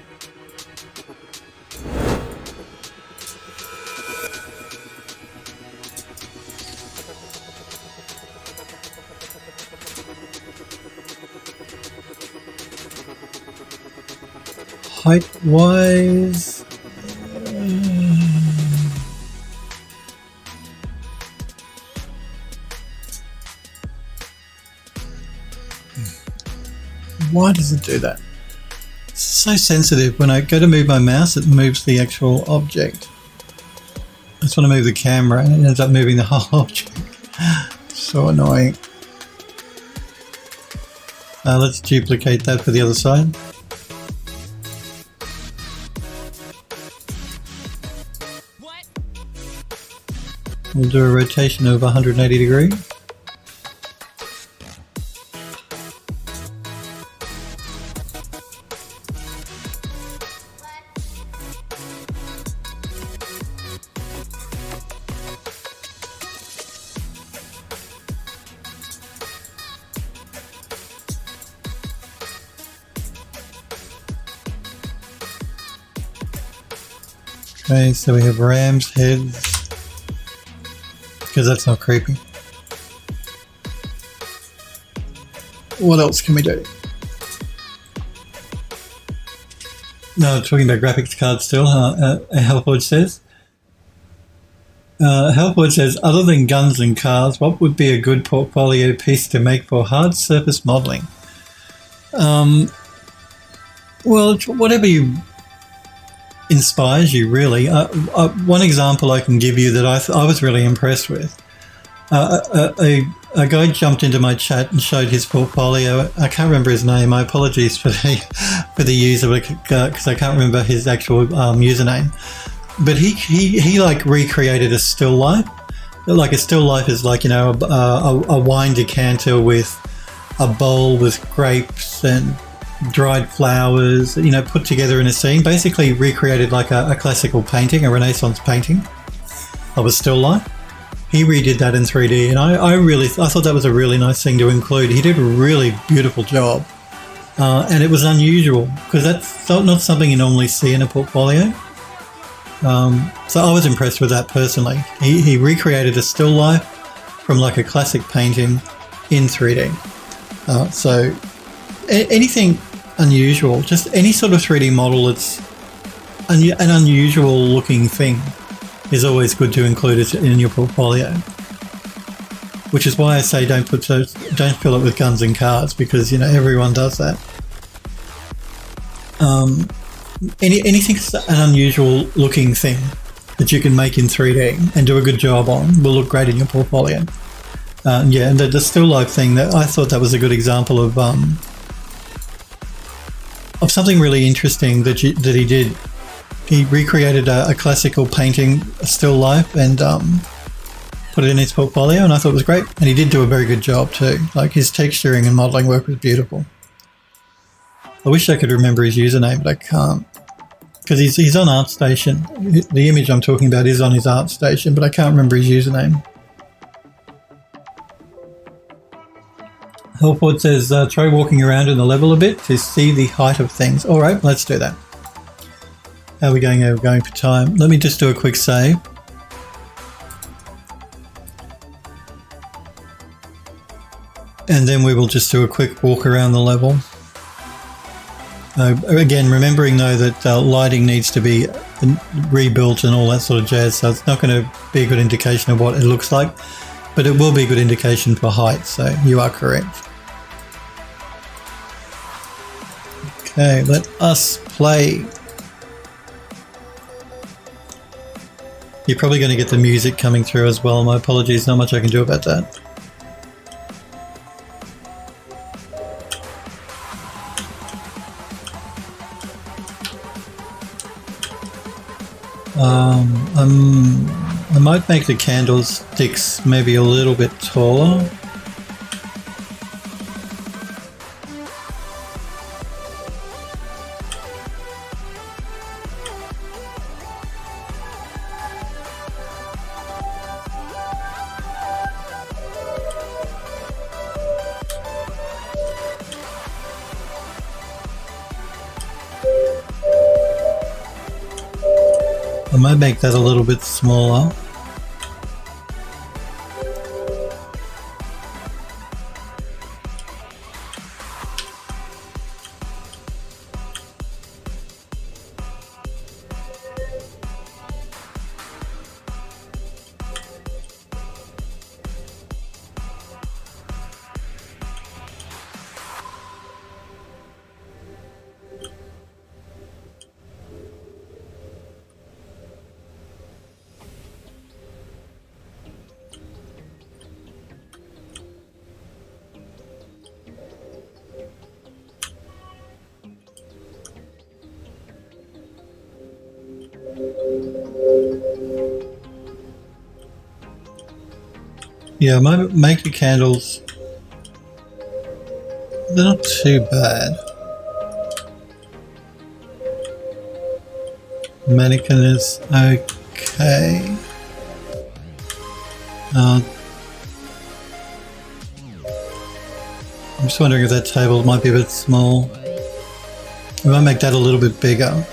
Height-wise, why does it do that? It's so sensitive. When I go to move my mouse, it moves the actual object. I just want to move the camera and it ends up moving the whole object. So annoying. Let's duplicate that for the other side. We'll do a rotation of 180 degrees. Okay, so we have ram's heads, because that's not creepy. What else can we do? No, talking about graphics cards still, Hellforge says. Hellforge says, other than guns and cars, what would be a good portfolio piece to make for hard surface modelling? Well, whatever inspires you, really. One example I can give you that I was really impressed with. A guy jumped into my chat and showed his portfolio. I can't remember his name. My apologies for the user, because I can't remember his actual username. But he like recreated a still life. Like a still life is like, you know, a wine decanter with a bowl with grapes and dried flowers, you know, put together in a scene. Basically recreated like a classical painting, a Renaissance painting of a still life. He redid that in 3D, and I thought that was a really nice thing to include. He did a really beautiful job, and it was unusual because that's not something you normally see in a portfolio. So I was impressed with that personally. He recreated a still life from like a classic painting in 3D. So anything unusual, just any sort of 3D model that's an unusual looking thing is always good to include it in your portfolio. Which is why I say don't fill it with guns and cars, because, you know, everyone does that. Anything an unusual looking thing that you can make in 3D and do a good job on will look great in your portfolio. Yeah, and the still life thing, that I thought that was a good example of something really interesting that he did. He recreated a classical painting, a still life, and put it in his portfolio, and I thought it was great. And he did do a very good job too. Like, his texturing and modelling work was beautiful. I wish I could remember his username, but I can't, because he's on ArtStation. The image I'm talking about is on his ArtStation, but I can't remember his username. Hellford says, try walking around in the level a bit to see the height of things. All right, let's do that. How are we going? We're going for time. Let me just do a quick save. And then we will just do a quick walk around the level. Again, remembering though that lighting needs to be rebuilt and all that sort of jazz, so it's not going to be a good indication of what it looks like, but it will be a good indication for height, so you are correct. Okay, let us play. You're probably going to get the music coming through as well. My apologies, not much I can do about that. I might make the candlesticks maybe a little bit taller. I might make that a little bit smaller. Yeah, make your candles. They're not too bad. Mannequin is okay. I'm just wondering if that table might be a bit small. We might make that a little bit bigger.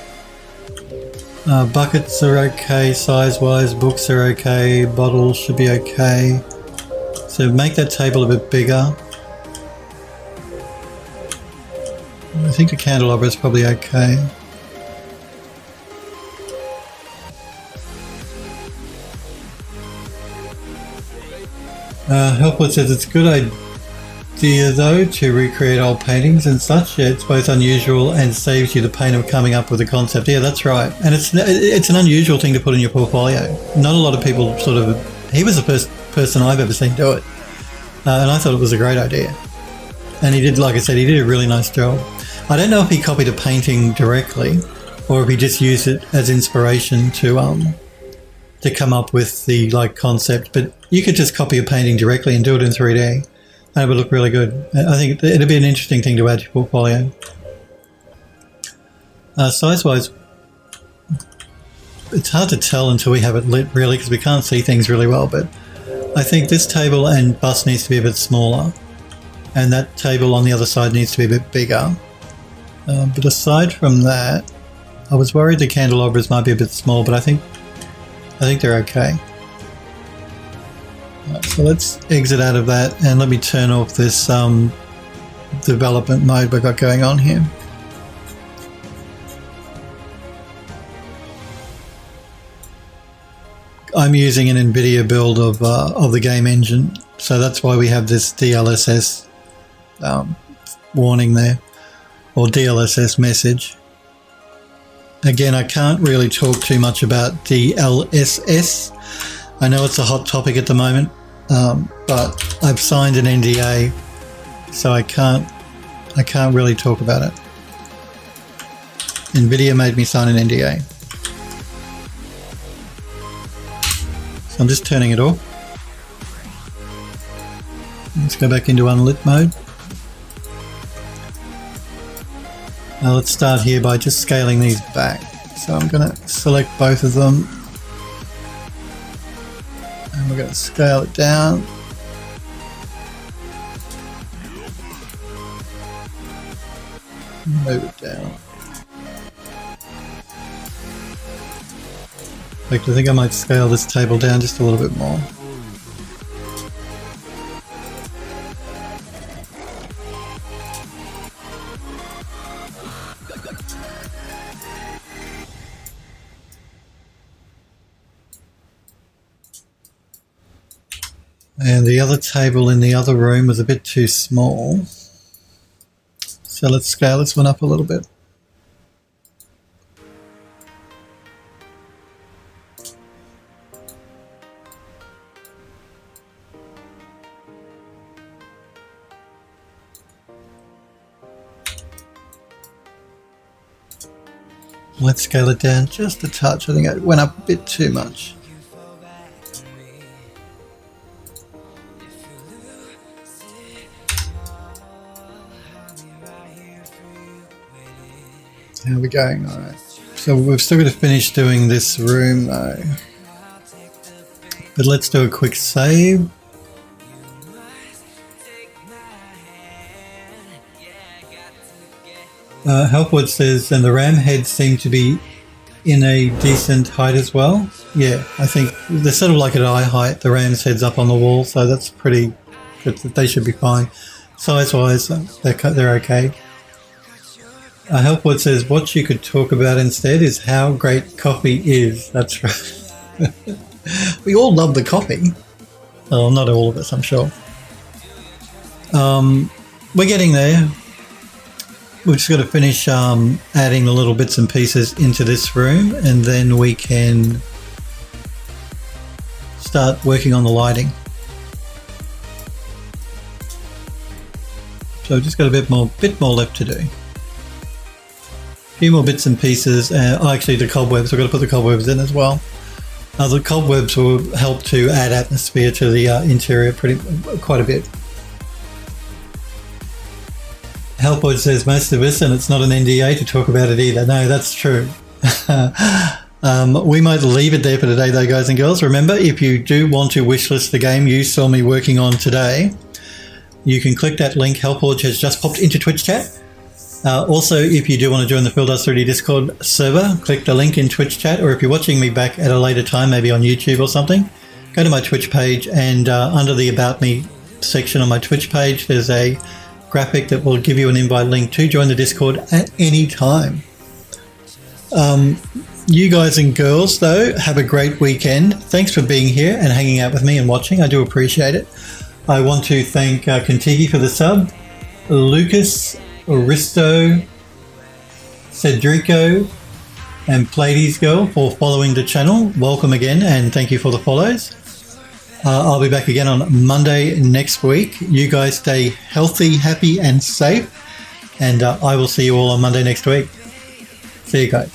Buckets are okay size-wise, books are okay, bottles should be okay. So make that table a bit bigger. I think the candelabra is probably okay. Helpwood says it's a good idea though to recreate old paintings and such. Yeah, it's both unusual and saves you the pain of coming up with a concept. Yeah, that's right. And it's an unusual thing to put in your portfolio. Not a lot of people sort of... He was the first person I've ever seen do it. And I thought it was a great idea. And he did, like I said, he did a really nice job. I don't know if he copied a painting directly or if he just used it as inspiration to come up with the concept, but you could just copy a painting directly and do it in 3D and it would look really good. I think it'd be an interesting thing to add to your portfolio. Size-wise, it's hard to tell until we have it lit really because we can't see things really well, but I think this table and bust needs to be a bit smaller and that table on the other side needs to be a bit bigger. But aside from that, I was worried the candelabras might be a bit small, but I think they're okay. Right, so let's exit out of that and let me turn off this development mode we've got going on here. I'm using an NVIDIA build of the game engine, so that's why we have this DLSS warning there, or DLSS message. Again, I can't really talk too much about DLSS. I know it's a hot topic at the moment, but I've signed an NDA, so I can't really talk about it. NVIDIA made me sign an NDA. So I'm just turning it off. Let's go back into unlit mode. Now let's start here by just scaling these back. So I'm going to select both of them and we're going to scale it down. Move it down. In fact, I think I might scale this table down just a little bit more. And the other table in the other room was a bit too small. So let's scale this one up a little bit. Let's scale it down just a touch. I think it went up a bit too much. How are we going? Alright. So we've still got to finish doing this room though. But let's do a quick save. Helpwood says, and the ram heads seem to be in a decent height as well. Yeah, I think they're sort of like at eye height. The ram's head's up on the wall, so that's pretty good. They should be fine. Size-wise, they're okay. Helpwood says, what you could talk about instead is how great coffee is. That's right. We all love the coffee. Well, not all of us, I'm sure. We're getting there. We've just got to finish adding the little bits and pieces into this room, and then we can start working on the lighting. So we've just got a bit more left to do. A few more bits and pieces. Actually, the cobwebs. I've got to put the cobwebs in as well. The cobwebs will help to add atmosphere to the interior quite a bit. Helpwood says most of us, and it's not an NDA to talk about it either. No, that's true. We might leave it there for today though, guys and girls. Remember, if you do want to wishlist the game you saw me working on today, you can click that link. Helpforge has just popped into Twitch chat. Also, if you do want to join the Phil Does 3D Discord server, click the link in Twitch chat, or if you're watching me back at a later time, maybe on YouTube or something, go to my Twitch page, and under the About Me section on my Twitch page, there's a graphic that will give you an invite link to join the Discord at any time. You guys and girls, though, have a great weekend. Thanks for being here and hanging out with me and watching. I do appreciate it. I want to thank Contiki for the sub, Lucas, Aristo, Cedrico, and Pleiades Girl for following the channel. Welcome again, and thank you for the follows. I'll be back again on Monday next week. You guys stay healthy, happy, and safe, and I will see you all on Monday next week. See you guys.